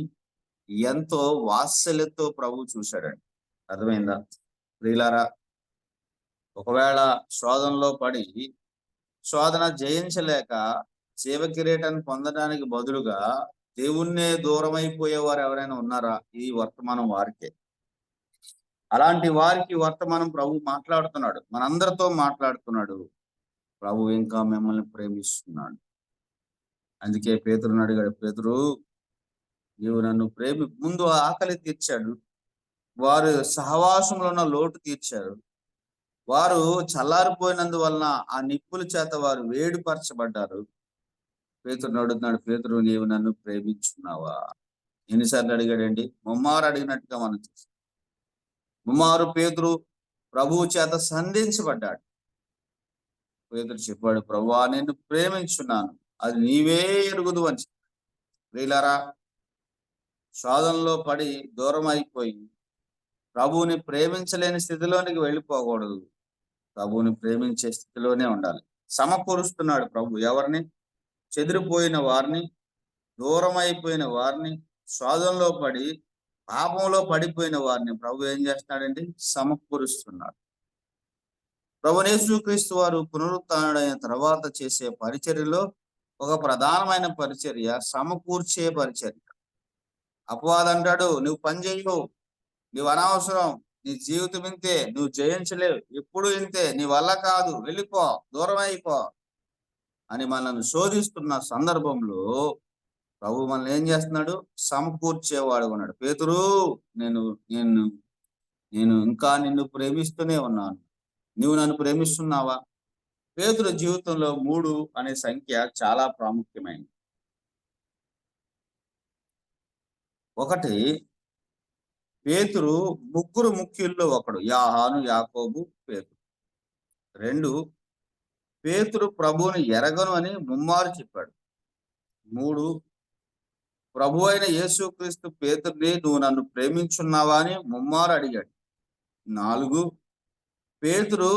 [SPEAKER 6] ఎంతో వాత్సల్యంతో ప్రభు చూశాడండి. అర్థమైందా ప్రియులారా? ఒకవేళ శోధనలో పడి శోధన జయించలేక జీవ కిరీటాన్ని పొందడానికి బదులుగా దేవుణ్ణే దూరం అయిపోయేవారు ఎవరైనా ఉన్నారా? ఈ వర్తమానం వారికే. అలాంటి వారికి వర్తమానం ప్రభు మాట్లాడుతున్నాడు, మనందరితో మాట్లాడుతున్నాడు. ప్రభు ఇంకా మిమ్మల్ని ప్రేమిస్తున్నాడు. అందుకే పేతురుని అడిగాడు, పేతురు నీవు నన్ను ముందు ఆకలి తీర్చాడు, వారు సహవాసంలో ఉన్న లోటు తీర్చారు, వారు చల్లారిపోయినందువలన ఆ నిప్పుల చేత వారు వేడిపరచబడ్డారు. పేతురుని అడుగుతున్నాడు, పేతురు నీవు నన్ను ప్రేమించున్నావా? ఎన్నిసార్లు అడిగాడండి? ముమ్మారు అడిగినట్టుగా మనం చూస్తాం. ముమ్మారు పేతురు ప్రభువు చేత సంధించబడ్డాడు. పేతురు చెప్పాడు, ప్రభువా నేను ప్రేమించున్నాను, అది నీవే ఎరుగుదు అని చెప్పాడు. ప్రియులారా, శోధనలో పడి దూరం అయిపోయి ప్రభువుని ప్రేమించలేని స్థితిలోనికి వెళ్ళిపోకూడదు. ప్రభువుని ప్రేమించే స్థితిలోనే ఉండాలి. సమకూరుస్తున్నాడు ప్రభు ఎవరిని? చెదిరిపోయిన వారిని, దూరం అయిపోయిన వారిని, శోధనలో పడి పాపంలో పడిపోయిన వారిని ప్రభు ఏం చేస్తున్నాడండి? సమకూరుస్తున్నాడు. ప్రభు యేసుక్రీస్తు వారు పునరుత్థానుడైన తర్వాత చేసే పరిచర్యలో ఒక ప్రధానమైన పరిచర్య సమకూర్చే పరిచర్య. అపవాది అంటాడు, నువ్వు పని చేయవు, నువ్వు అనవసరం, నీ జీవితం ఇంతే, నువ్వు జయించలేవు, ఎప్పుడు ఇంతే, నీ వల్ల కాదు, వెళ్ళిపో, దూరం అయిపో అని మనల్ని శోధిస్తున్న సందర్భంలో ప్రభు మనల్ని ఏం చేస్తున్నాడు? సమకూర్చేవాడు ఉన్నాడు. పేతురు, నేను నేను నేను ఇంకా నిన్ను ప్రేమిస్తూనే ఉన్నాను, నువ్వు నన్ను ప్రేమిస్తున్నావా? పేతురు జీవితంలో 3 అనే సంఖ్య చాలా ప్రాముఖ్యమైనది. ఒకటి, పేతురు ముగ్గురు ముఖ్యుల్లో ఒకడు, యాహాను, యాకోబు, పేతురు. 2, పేతురు ప్రభువుని ఎరగను అని ముమ్మారు చెప్పాడు. 3, ప్రభు అయిన యేసుక్రీస్తు పేతురుని నువ్వు నన్ను ప్రేమించున్నావా అని ముమ్మారు అడిగాడు. 4, పేతురు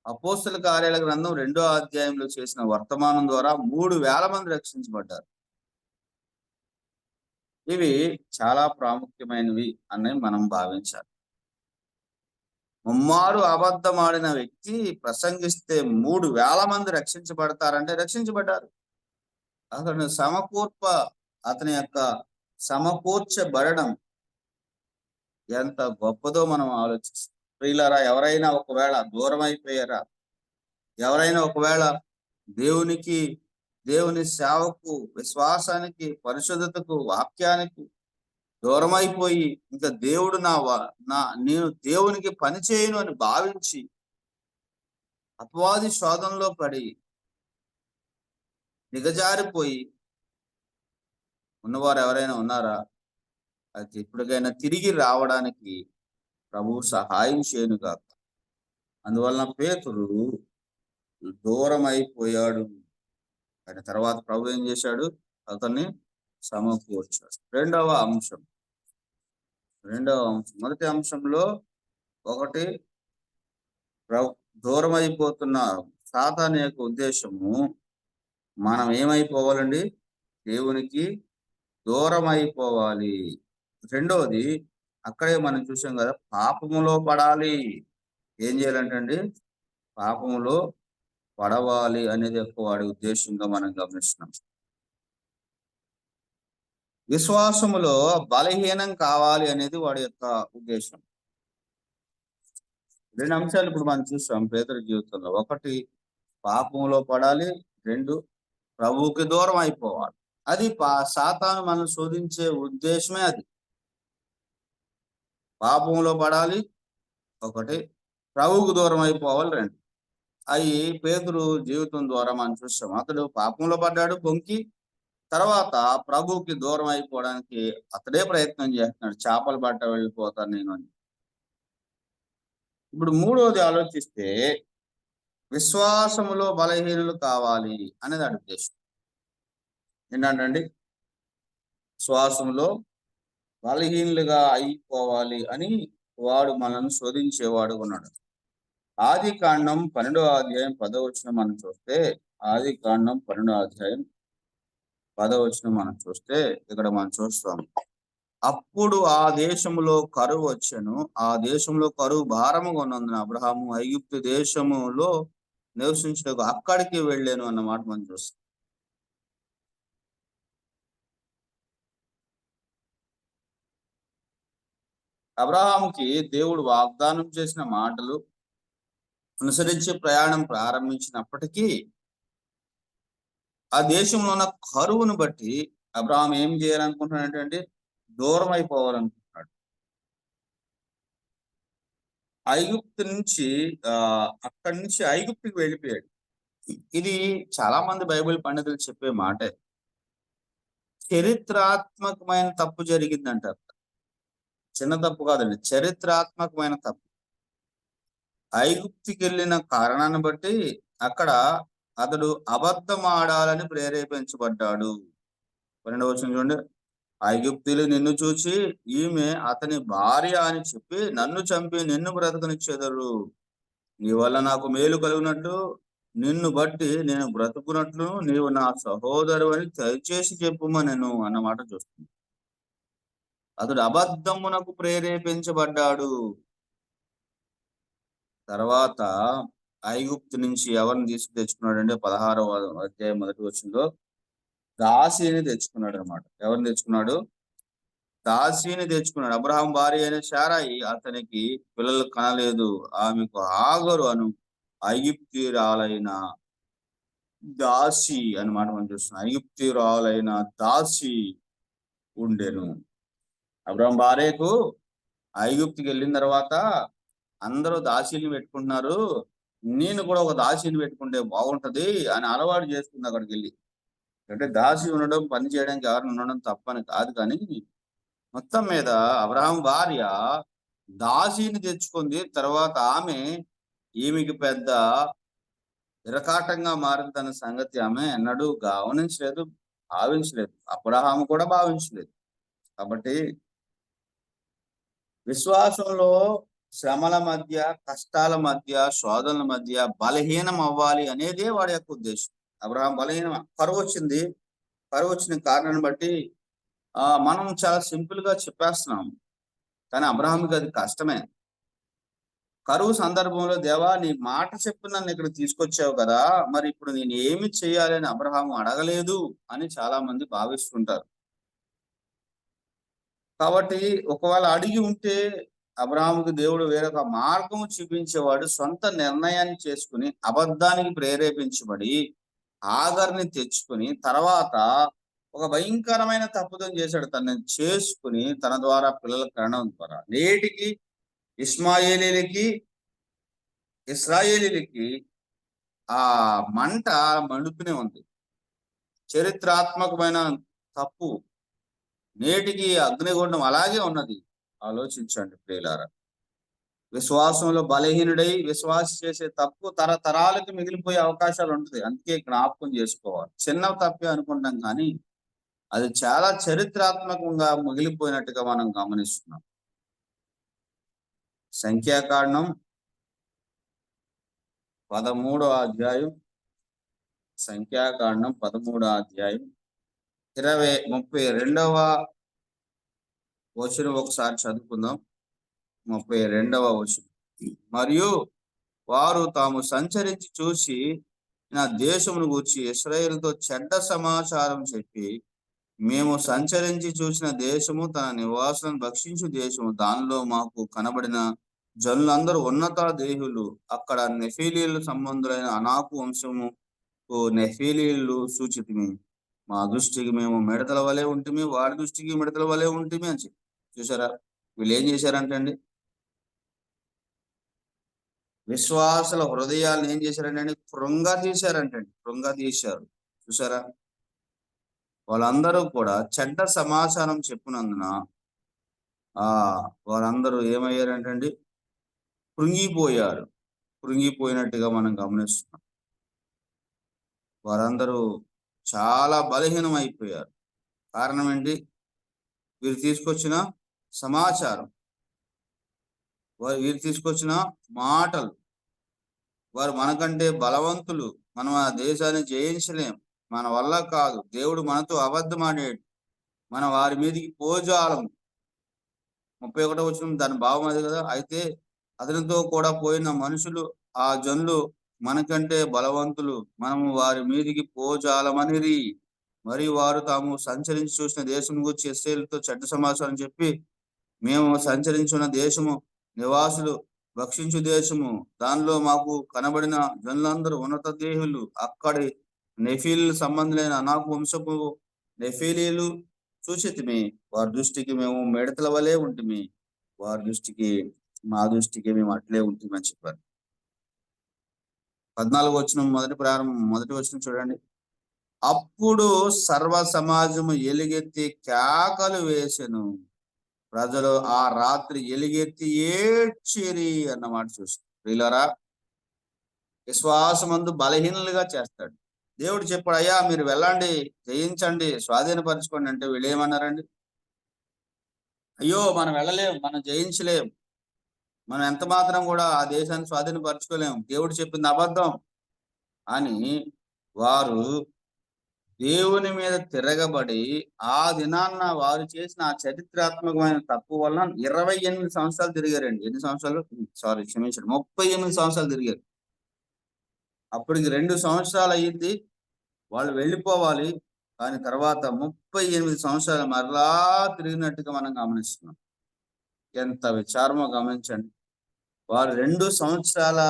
[SPEAKER 6] అపోస్తల కార్యాల గ్రంథం 2వ అధ్యాయంలో చేసిన వర్తమానం ద్వారా 3,000 మంది రక్షించబడ్డారు. ఇవి చాలా ప్రాముఖ్యమైనవి అని మనం భావించాలి. ముమ్మారు అబద్ధమాడిన వ్యక్తి ప్రసంగిస్తే 3,000 మంది రక్షించబడతారంటే రక్షించబడ్డారు. అతని యొక్క సమకూర్చబడడం ఎంత గొప్పదో మనం ఆలోచిస్తాం. ప్రియులారా, ఎవరైనా ఒకవేళ దూరం అయిపోయారా? ఎవరైనా ఒకవేళ దేవుని సేవకు, విశ్వాసానికి, పరిశుద్ధతకు, వాక్యానికి దూరం అయిపోయి ఇంకా దేవుడు నేను దేవునికి పని చేయను అని భావించి అపవాది శోధనలో పడి దిగజారిపోయి ఉన్నవారు ఎవరైనా ఉన్నారా? అయితే ఇప్పటికైనా తిరిగి రావడానికి ప్రభువు సహాయం చేయనుగాక. అందువలన పేతురు దూరం అయిపోయాడు. ఆయన తర్వాత ప్రభు ఏం చేశాడు? అతన్ని సమకూర్చాడు. రెండవ అంశం. మొదటి అంశంలో ఒకటి, దూరం అయిపోతున్న సాతాను యొక్క ఉద్దేశము మనం ఏమైపోవాలండి? దేవునికి దూరం అయిపోవాలి. రెండవది, అక్కడే మనం చూసాం కదా, పాపములో పడాలి. ఏం చేయాలంటండి? పాపములో పడవాలి అనేది ఎక్కువ వాడి ఉద్దేశంగా మనం గమనిస్తున్నాం. విశ్వాసములో బలహీనం కావాలి అనేది వాడి యొక్క ఉద్దేశం. 2 అంశాలు ఇప్పుడు మనం చూసాం పేతురు జీవితంలో. ఒకటి, పాపంలో పడాలి. 2, ప్రభువుకి దూరం అయిపోవాలి. అది సాతాను మనం శోధించే ఉద్దేశమే. అది పాపంలో పడాలి ఒకటి, ప్రభువుకు దూరం అయిపోవాలి 2. అవి పేతురు జీవితం ద్వారా మనం చూస్తాం. అతడు పాపంలో పడ్డాడు, పొంకి, తర్వాత ప్రభువుకి దూరం అయిపోవడానికి అతడే ప్రయత్నం చేస్తున్నాడు. చేపలు పట్ట వెళ్ళిపోతాను నేను అని. ఇప్పుడు మూడవది ఆలోచిస్తే, విశ్వాసములో బలహీనులు కావాలి అనేది వాడి ఉద్దేశం. ఏంటంటే విశ్వాసంలో బలహీనులుగా అయిపోవాలి అని వాడు మనల్ని శోధించేవాడు ఉన్నాడు. ఆదికాండం 12వ అధ్యాయం 10వ వచనం మనం చూస్తే, ఆదికాండం 12వ అధ్యాయం 10వ వచనం మనం చూస్తే, ఇక్కడ మనం చూస్తాం, అప్పుడు ఆ దేశంలో కరువు వచ్చెను, ఆ దేశంలో కరువు భారముగా ఉన్నందున అబ్రహాము ఐగుప్తు దేశములో నివసించుటకు అక్కడికి వెళ్ళాను అన్నమాట మనం చూస్తాం. అబ్రహాముకి దేవుడు వాగ్దానం చేసిన మాటలు అనుసరించి ప్రయాణం ప్రారంభించినప్పటికీ ఆ దేశంలో ఉన్న కరువును బట్టి అబ్రహాం ఏం చేయాలనుకుంటున్నాడంటే దూరం అయిపోవాలనుకుంటున్నాడు. ఐగుప్తు నుంచి అక్కడి నుంచి ఐగుప్తుకి వెళ్ళిపోయాడు. ఇది చాలా మంది బైబిల్ పండితులు చెప్పే మాటే. చరిత్రాత్మకమైన తప్పు జరిగిందంటారు. చిన్న తప్పు కాదండి, చరిత్రాత్మకమైన తప్పు. ఐగుప్తుకి వెళ్ళిన కారణాన్ని బట్టి అక్కడ అతడు అబద్ధం ఆడాలని ప్రేరేపించబడ్డాడు. 12వ వచనం చూడండి. ఐగుప్తీయులు నిన్ను చూసి ఈమె అతని భార్య అని చెప్పి నన్ను చంపి నిన్ను బ్రతకనిచ్చెదరు. నీ వల్ల నాకు మేలు కలుగునట్టు నిన్ను బట్టి నేను బ్రతుకున్నట్లు నీవు నా సహోదరు అని దయచేసి చెప్పుమనెను అన్నమాట చూస్తుంది. అతడు అబద్ధమునకు ప్రేరేపించబడ్డాడు. తర్వాత ఐగుప్తు నుంచి ఎవరిని తీసుకు తెచ్చుకున్నాడంటే 16వ అధ్యాయం 1వ వచనంలో దాసిని తెచ్చుకున్నాడు అనమాట. ఎవరిని తెచ్చుకున్నాడు? దాసిని తెచ్చుకున్నాడు. అబ్రహాం భార్య అయిన శారాయి అతనికి పిల్లలు కనలేదు. ఆమెకు ఆగరు అను ఐగుప్తీయురాలైన దాసి అన్నమాట మనం చూస్తున్నాం. ఐగుప్తీయురాలైన దాసి ఉండెను. అబ్రహాం భార్యకు ఐగుప్తుకి వెళ్ళిన తర్వాత అందరూ దాసీని పెట్టుకుంటున్నారు, నేను కూడా ఒక దాసీని పెట్టుకుంటే బాగుంటది అని అలవాటు చేసుకుంది అక్కడికి వెళ్ళి. అంటే దాసి ఉండడం, పని చేయడానికి ఎవరిని ఉండడం తప్పని కాదు, కానీ మొత్తం మీద అబ్రహాం భార్య దాసీని తెచ్చుకుంది. తర్వాత ఈమెకి పెద్ద ఇరకాటంగా మారిందన్న సంగతి ఆమె ఎన్నడూ గమనించలేదు, భావించలేదు. అబ్రహాము కూడా భావించలేదు. కాబట్టి విశ్వాసంలో శ్రమల మధ్య, కష్టాల మధ్య, శోధనల మధ్య బలహీనం అవ్వాలి అనేదే వాడి యొక్క ఉద్దేశం. అబ్రహాం బలహీనం, కరువు వచ్చింది. కరువు వచ్చిన కారణాన్ని బట్టి మనం చాలా సింపుల్ గా చెప్పేస్తున్నాం, కానీ అబ్రహాంకి అది కష్టమే. కరువు సందర్భంలో దేవా నీ మాట చెప్పి నన్ను ఇక్కడ తీసుకొచ్చావు కదా, మరి ఇప్పుడు నేను ఏమి చేయాలి అని అబ్రహాము అడగలేదు అని చాలా మంది భావిస్తుంటారు. కాబట్టి ఒకవేళ అడిగి ఉంటే అబ్రహాముకి దేవుడు వేరొక మార్గం చూపించేవాడు. సొంత నిర్ణయాన్ని చేసుకుని అబద్ధానికి ప్రేరేపించబడి ఆగర్ని తెచ్చుకుని తర్వాత ఒక భయంకరమైన తప్పుదం చేశాడు. తనని చేసుకుని తన ద్వారా పిల్లల కరణం ద్వారా నేటికి ఇస్రాయేలీలకి ఆ మంట మండుతూనే ఉంది. చరిత్రాత్మకమైన తప్పు నేటికి అగ్నిగుండం అలాగే ఉన్నది. ఆలోచించండి ప్రియులారా. విశ్వాసంలో బలహీనుడై విశ్వాసం చేసే తప్పు తరతరాలకి మిగిలిపోయే అవకాశాలు ఉంటుంది. అందుకే జ్ఞాపకం చేసుకోవాలి. చిన్న తప్పే అనుకుంటాం, కానీ అది చాలా చరిత్రాత్మకంగా మిగిలిపోయినట్టుగా మనం గమనిస్తున్నాం. సంఖ్యాకాండం 13వ అధ్యాయం, సంఖ్యాకాండం 13వ అధ్యాయం 32వ వచనం ఒకసారి చదువుకుందాం. 32వ వచనం. మరియు వారు తాము సంచరించి చూసి నా దేశమును గూర్చి ఇశ్రాయేలుతో చెడ్డ సమాచారం చెప్పి, మేము సంచరించి చూసిన దేశము తన నివాసులను భక్షించు దేశము, దానిలో మాకు కనబడిన జనులందరూ ఉన్నత దేహులు, అక్కడ నెఫీలీలు సంబంధులైన అనాకు వంశము నెఫీలీలు సూచితిమి. మా దృష్టికి మేము మిడతల వలె ఉంటిమి, వాడి దృష్టికి మిడతల వలె ఉంటిమి అని చెప్పి. చూసారా వీళ్ళు ఏం చేశారంటే అండి, విశ్వాసుల హృదయాలను ఏం చేశారంటే కృంగదీశారు. చూసారా, వాళ్ళందరూ కూడా చెడ్డ సమాచారం చెప్పినందున వారందరూ ఏమయ్యారంటండి, కృంగిపోయినట్టుగా మనం గమనిస్తున్నాం. వారందరూ చాలా బలహీనం అయిపోయారు. కారణం ఏంటి? వీరు తీసుకొచ్చిన సమాచారం, వీరు తీసుకొచ్చిన మాటలు. వారు మనకంటే బలవంతులు, మనం ఆ దేశాన్ని జయించలేం, మన వల్ల కాదు, దేవుడు మనతో అబద్ధం ఆడాడు, మన వారి మీదకి పోజాలం. 31వ వచనం దాని భావం అది కదా. అయితే అతనితో కూడా పోయిన మనుషులు, ఆ జనులు మనకంటే బలవంతులు, మనము వారి మీదికి పోజాలమనిరి. మరియు వారు తాము సంచరించి చూసిన దేశం గురించి ఇశ్రాయేలుతో చెడ్డ సమాచారం చెప్పి, మేము సంచరించిన దేశము నివాసులు భక్షించు దేశము, దానిలో మాకు కనబడిన జనులందరూ ఉన్నత దేహులు, అక్కడి నెఫీలీలు సంబంధులైన అనాకు వంశపు నెఫీలీలు చూచితిమి. వారి దృష్టికి మేము మిడతల వలె ఉంటిమి, వారి దృష్టికి మా దృష్టికి మేము అట్లే ఉంటిమని చెప్పారు. 14 వచనం మొదటి వచనం చూడండి. అప్పుడు సర్వ సమాజము ఎలుగెత్తి కేకలు వేసెను, ప్రజలు ఆ రాత్రి ఎలుగెత్తి ఏడ్చిరి అన్నమాట చూస్తారు. ప్రియులారా, విశ్వాసమందు బలహీనులుగా చేస్తాడు. దేవుడు చెప్పాడు, అయ్యా మీరు వెళ్ళండి, జయించండి, స్వాధీనపరచుకోండి అంటే వీళ్ళు ఏమన్నారండి? అయ్యో మనం వెళ్ళలేం, మనం జయించలేం, మనం ఎంత మాత్రం కూడా ఆ దేశాన్ని స్వాధీనపరచుకోలేం, దేవుడు చెప్పింది అబద్ధం అని వారు దేవుని మీద తిరగబడి ఆ దినాన్న వారు చేసిన ఆ చరిత్రాత్మకమైన తప్పు వల్ల 28 సంవత్సరాలు తిరిగారండి. ఎన్ని సంవత్సరాలు? క్షమించండి, 38 సంవత్సరాలు తిరిగారు. అప్పటికి 2 సంవత్సరాలు అయ్యింది, వాళ్ళు వెళ్ళిపోవాలి. కానీ తర్వాత 38 సంవత్సరాలు మరలా తిరిగినట్టుగా మనం గమనిస్తున్నాం. ఎంత విచారమో గమనించండి. వారు 2 సంవత్సరాల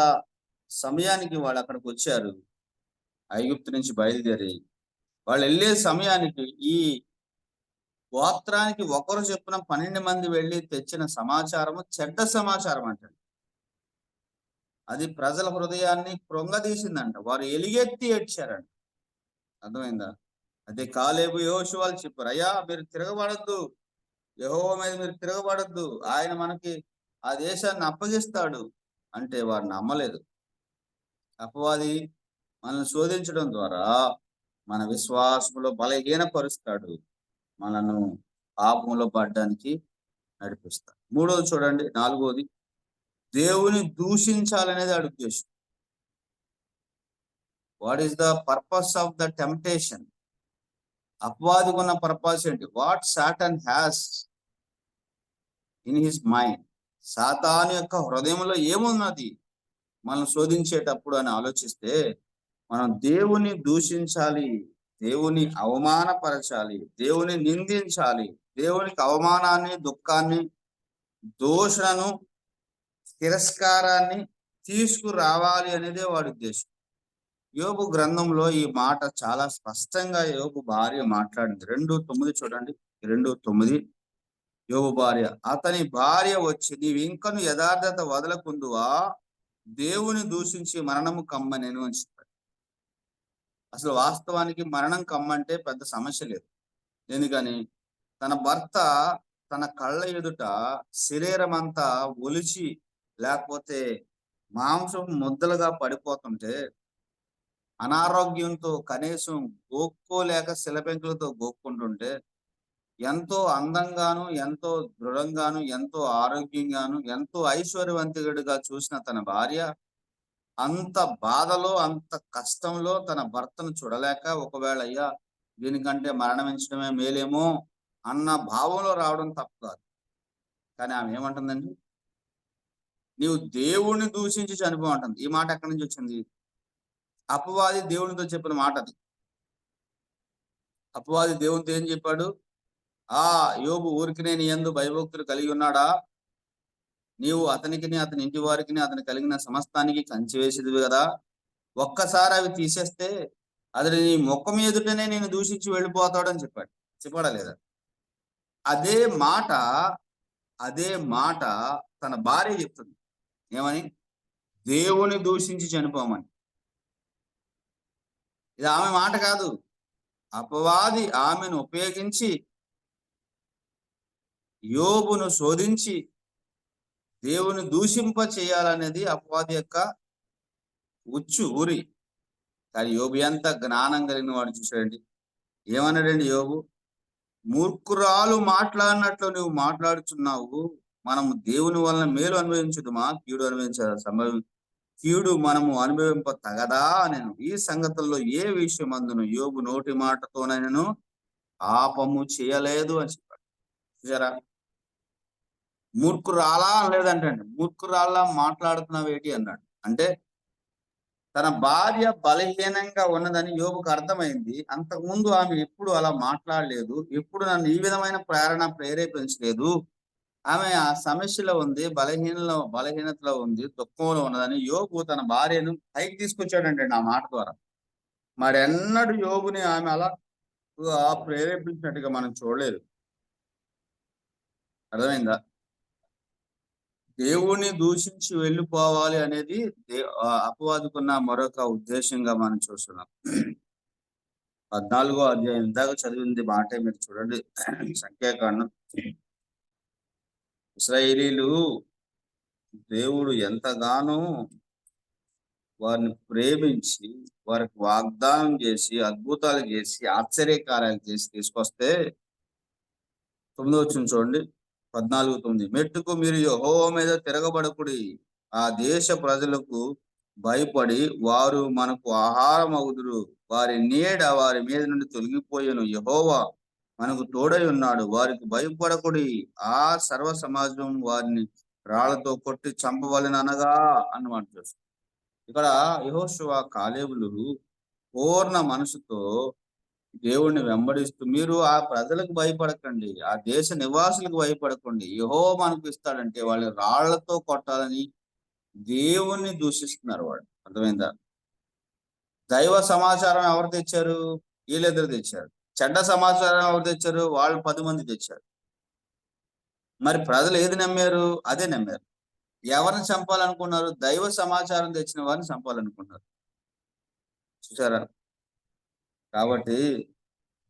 [SPEAKER 6] సమయానికి వాళ్ళు అక్కడికి వచ్చారు. ఐగుప్తు నుంచి బయలుదేరి వాళ్ళు వెళ్ళే సమయానికి ఈ గోత్రానికి ఒకరు చొప్పున 12 మంది వెళ్ళి తెచ్చిన సమాచారము చెడ్డ సమాచారం అంటండి. అది ప్రజల హృదయాన్ని కృంగదీసిందంట. వారు ఎలుగెత్తి ఏడ్చారంట. అర్థమైందా? అదే కాలేబు యెహోషువలు చెప్పారు, అయ్యా మీరు తిరగబడద్దు, యెహోవా మీద మీరు తిరగబడద్దు, ఆయన మనకి ఆ దేశాన్ని అప్పగిస్తాడు అంటే వారు నమ్మలేదు. అపవాది మనల్ని శోధించడం ద్వారా మన విశ్వాసంలో బలహీనపరుస్తాడు, మనను పాపంలో పడడానికి నడిపిస్తాడు. మూడోది చూడండి, 4వది, దేవుని దూషించాలనేది వాడి ఉద్దేశం. What is the purpose of the temptation? అపవాదికి ఉన్న పర్పస్ ఏంటి? What Satan has in his mind. సాతాను యొక్క హృదయంలో ఏమున్నది మనం శోధించేటప్పుడు అని ఆలోచిస్తే మనం దేవుని దూషించాలి, దేవుని అవమానపరచాలి, దేవుని నిందించాలి, దేవునికి అవమానాన్ని, దుఃఖాన్ని, దోషణను, తిరస్కారాన్ని తీసుకురావాలి అనేదే వాడి ఉద్దేశం. యోబు గ్రంథంలో ఈ మాట చాలా స్పష్టంగా యోబు భార్య మాట్లాడింది. 2:9 చూడండి. 2:9 యోబు భార్య, అతని భార్య వచ్చి, నీవు ఇంకను యథార్థత వదలకుందువా, దేవుని దూషించి మరణము కమ్మనేను అని చెప్పాడు. అసలు వాస్తవానికి మరణం కమ్మంటే పెద్ద సమస్య లేదు. ఎందుకని తన భర్త తన కళ్ళ ఎదుట శరీరం అంతా ఒలిచి లేకపోతే మాంసం ముద్దలుగా పడిపోతుంటే, అనారోగ్యంతో కనీసం గోక్కోలేక శిలపెంకులతో గోక్కుంటుంటే, ఎంతో అందంగాను, ఎంతో దృఢంగాను, ఎంతో ఆరోగ్యంగాను, ఎంతో ఐశ్వర్యవంతుడిగా చూసిన తన భార్య అంత బాధలో, అంత కష్టంలో తన భర్తను చూడలేక, ఒకవేళ అయ్యా దీనికంటే మరణించడమే మేలేమో అన్న భావంలో రావడం తప్పు కాదు. కానీ ఆమె ఏమంటుందండి? నీవు దేవుణ్ణి దూషించి చనిపో అంటుంది. ఈ మాట ఎక్కడి నుంచి వచ్చింది? అపవాది దేవునితో చెప్పిన మాట అది. అపవాది దేవునితో ఏం చెప్పాడు? యోబు ఊరికినే నీ యందు భయభక్తులు కలిగి ఉన్నాడా, నీవు అతనికి, అతని ఇంటి వారికి, అతని కలిగిన సమస్తానికి కంచి వేసేదివి కదా, ఒక్కసారి అవి తీసేస్తే అతని నీ ముఖం ఎదుటనే నేను దూషించి వెళ్ళిపోతాడని చెప్పాడు. చెప్పాడా లేదా? అదే మాట తన భార్య చెప్తుంది. ఏమని? దేవుని దూషించి చనిపోమని. ఇది ఆమె మాట కాదు. అపవాది ఆమెను ఉపయోగించి యోబును శోధించి దేవుని దూషింప చేయాలనేది అపవాది యొక్క ఊరి. కానీ యోబు ఎంత జ్ఞానం కలిగిన వాడు చూసాడండి. ఏమన్నాడండి యోబు? మూర్ఖురాలు మాట్లాడినట్లు నువ్వు మాట్లాడుచున్నావు, మనము దేవుని వలన మేలు అనుభవించుదుమా, కీడు మనము అనుభవింప తగదా నేను. ఈ సంగతుల్లో ఏ విషయమందును యోబు నోటి మాటతోనైనను పాపము చేయలేదు అని చెప్పాడు. చూసారా? మూర్ఖురాలా అనలేదంటండి. మూర్ఖురాల్లా మాట్లాడుతున్నావేటి అన్నాడు. అంటే తన భార్య బలహీనంగా ఉన్నదని యోబుకు అర్థమైంది. అంతకుముందు ఆమె ఎప్పుడు అలా మాట్లాడలేదు, ఎప్పుడు నన్ను ఈ విధమైన ప్రేరేపించలేదు. ఆమె ఆ సమస్యలో ఉంది, బలహీనతలో ఉంది, దుఃఖంలో ఉన్నదని యోబు తన భార్యను పైకి తీసుకొచ్చాడంటే ఆ మాట ద్వారా. మరెన్నడూ యోబుని ఆమె అలా ప్రేరేపించినట్టుగా మనం చూడలేదు. అర్థమైందా? దేవుణ్ణి దూషించి వెళ్ళిపోవాలి అనేది అపవాదుకున్న మరొక ఉద్దేశంగా మనం చూస్తున్నాం. 14వ అధ్యాయం ఇందాక చదివింది మాటే మీరు చూడండి. సంఖ్యాకాండం. ఇశ్రాయేలీలు దేవుడు ఎంతగానో వారిని ప్రేమించి వారికి వాగ్దానం చేసి అద్భుతాలు చేసి ఆశ్చర్యకార్యాలు చేసి తీసుకొస్తే 9వ వచనం చూడండి. 14:9 మెట్టుకు మీరు యెహోవా మీద తిరగబడకుడి, ఆ దేశ ప్రజలకు భయపడి వారు మనకు ఆహారం అగుదురు, వారి నీడ వారి మీద నుండి తొలగిపోయాను, యెహోవా మనకు తోడై ఉన్నాడు, వారికి భయపడకుడి, ఆ సర్వ సమాజం వారిని రాళ్లతో కొట్టి చంపవలెననగా అన్నమాట చూస్తాం. ఇక్కడ యెహోషువ కాలేబులు పూర్ణ మనసుతో దేవుణ్ణి వెంబడిస్తూ, మీరు ఆ ప్రజలకు భయపడకండి, ఆ దేశ నివాసులకు భయపడకండి, యెహోవా మనకు ఇస్తాడంటే వాళ్ళు రాళ్లతో కొట్టాలని దేవుణ్ణి దూషిస్తున్నారు. వాడు అర్థమైందా? దైవ సమాచారం ఎవరు తెచ్చారు? వీళ్ళిద్దరు తెచ్చారు. చెడ్డ సమాచారం ఎవరు తెచ్చారు? వాళ్ళు 10 మంది తెచ్చారు. మరి ప్రజలు ఏది నమ్మారు? అదే నమ్మారు. ఎవరిని చంపాలనుకున్నారు? దైవ సమాచారం తెచ్చిన వారిని చంపాలనుకున్నారు. చూసారా? కాబట్టి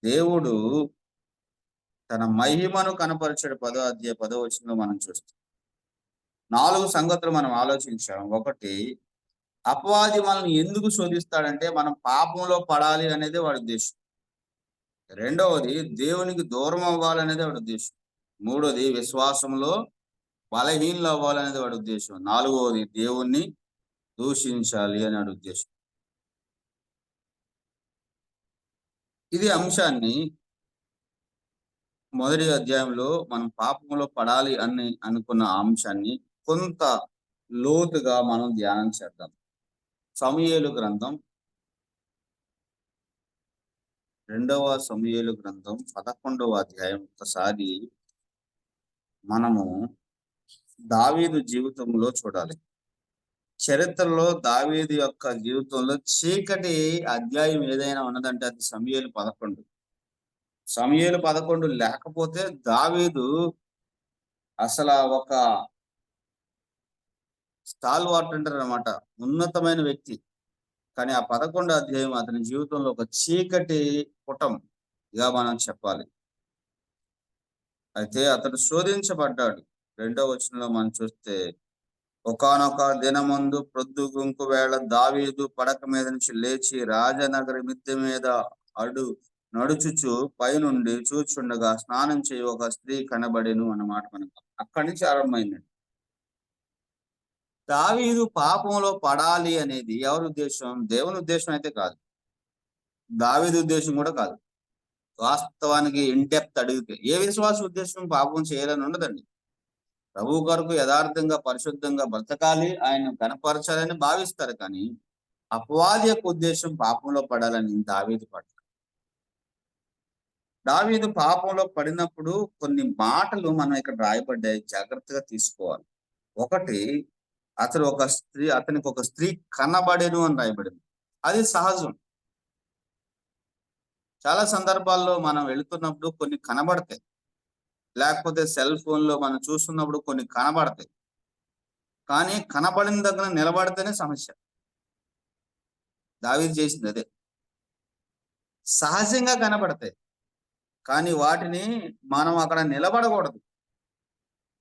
[SPEAKER 6] దేవుడు తన మహిమను కనపరిచాడు. 10వ అధ్యాయం 10వ వచనంలో మనం చూస్తాం. 4 సంగతులు మనం ఆలోచించాం. ఒకటి, అపవాది మనల్ని ఎందుకు శోధిస్తాడంటే మనం పాపంలో పడాలి అనేది వాడి ఉద్దేశం. రెండవది, దేవునికి దూరం అవ్వాలనేది వాడి ఉద్దేశం. మూడోది, విశ్వాసంలో బలహీనలు అవ్వాలనేది వాడి ఉద్దేశం. నాలుగవది, దేవుణ్ణి దూషించాలి అని వాడి ఉద్దేశం. ఇది అంశాన్ని మొదటి అధ్యాయంలో మనం పాపంలో పడాలి అని అనుకున్న అంశాన్ని కొంత లోతుగా మనం ధ్యానం చేద్దాం. సమూయేలు గ్రంథం 2వ సమూయేలు గ్రంథం 11వ అధ్యాయం ఒకసారి మనము దావీదు జీవితంలో చూడాలి. చరిత్రలో దావీదు యొక్క జీవితంలో చీకటి అధ్యాయం ఏదైనా ఉన్నదంటే అది సమూయేలు 11. సమూయేలు 11 లేకపోతే దావీదు అసలు ఒక స్టాల్వార్ట్ అంటారు అనమాట, ఉన్నతమైన వ్యక్తి. కానీ ఆ 11వ అధ్యాయం అతని జీవితంలో ఒక చీకటి పుటంగా మనం చెప్పాలి. అయితే అతడు శోధించబడ్డాడు. 2వ వచనంలో మనం చూస్తే, ఒకానొక దినమందు ప్రొద్దుగుంకు వేళ దావీదు పడక మీద నుంచి లేచి రాజనగరి మిద్దె మీద నడుచుచు పైనుండి చూచుండగా స్నానం చేయి ఒక స్త్రీ కనబడెను అన్నమాట. మనకు అక్కడి నుంచి ఆరంభమైందండి. దావీదు పాపంలో పడాలి అనేది ఎవరి ఉద్దేశం? దేవుని ఉద్దేశం అయితే కాదు, దావీదు ఉద్దేశం కూడా కాదు. వాస్తవానికి ఇన్డెప్త్ అడిగితే ఏ విశ్వాస ఉద్దేశం పాపం చేయాలని ఉండదండి. ప్రభు కొరకు యథార్థంగా పరిశుద్ధంగా బ్రతకాలి, ఆయన కనపరచాలని భావిస్తారు. కానీ అపవాది యొక్క ఉద్దేశం పాపంలో పడాలని దావీదు పడ్డాడు. దావీదు పాపంలో పడినప్పుడు కొన్ని మాటలు మనం ఇక్కడ రాయబడ్డాయి, జాగ్రత్తగా తీసుకోవాలి. ఒకటి, అతనికి ఒక స్త్రీ కనబడెను అని రాయబడింది. అది సహజం. చాలా సందర్భాల్లో మనం వెళుతున్నప్పుడు కొన్ని కనబడతాయి, లేకపోతే సెల్ ఫోన్ లో మనం చూస్తున్నప్పుడు కొన్ని కనబడతాయి. కానీ కనబడిన దగ్గర నిలబడితేనే సమస్య. దావీదు చేసింది అదే. సహజంగా కనబడతాయి, కానీ వాటిని మనం అక్కడ నిలబడకూడదు.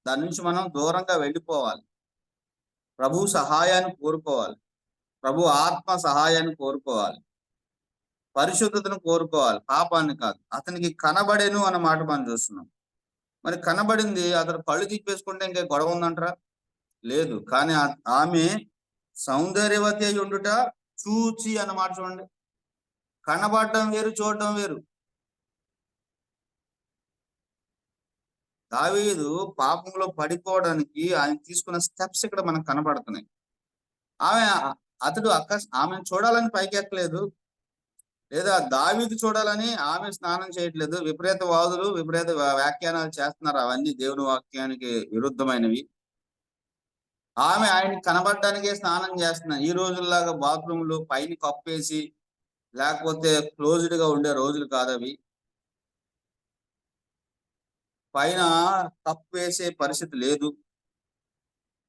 [SPEAKER 6] దాని నుంచి మనం దూరంగా వెళ్ళిపోవాలి. ప్రభు సహాయాన్ని కోరుకోవాలి, ప్రభు ఆత్మ సహాయాన్ని కోరుకోవాలి, పరిశుద్ధతను కోరుకోవాలి, పాపాన్ని కాదు. అతనికి కనబడేను అన్న మాట మనం చూస్తున్నాం. మరి కనబడింది, అతను కళ్ళు తిప్పేసుకుంటే ఇంకా గొడవ ఉందంటారా? లేదు. కానీ ఆమె సౌందర్యవతి అయి ఉండుట చూచి అన్నమాట. చూడండి, కనబడటం వేరు, చూడటం వేరు. దావీదు పాపంలో పడిపోవడానికి ఆయన తీసుకున్న స్టెప్స్ ఇక్కడ మనకు కనబడుతున్నాయి. ఆమెను చూడాలని పైకి ఎక్కలేదు, లేదా దావీదు చూడాలని ఆమె స్నానం చేయట్లేదు. విపరీత వాదులు, విపరీత వ్యాఖ్యానాలు చేస్తున్నారు. అవన్నీ దేవుని వాక్యానికి విరుద్ధమైనవి. ఆమె ఆయనకి కనబడటానికే స్నానం చేస్తున్నారు. ఈ రోజుల్లాగా బాత్రూంలు పైన కప్పేసి లేకపోతే క్లోజ్డ్ గా ఉండే రోజులు కాదవి. పైన కప్పు వేసే పరిస్థితి లేదు.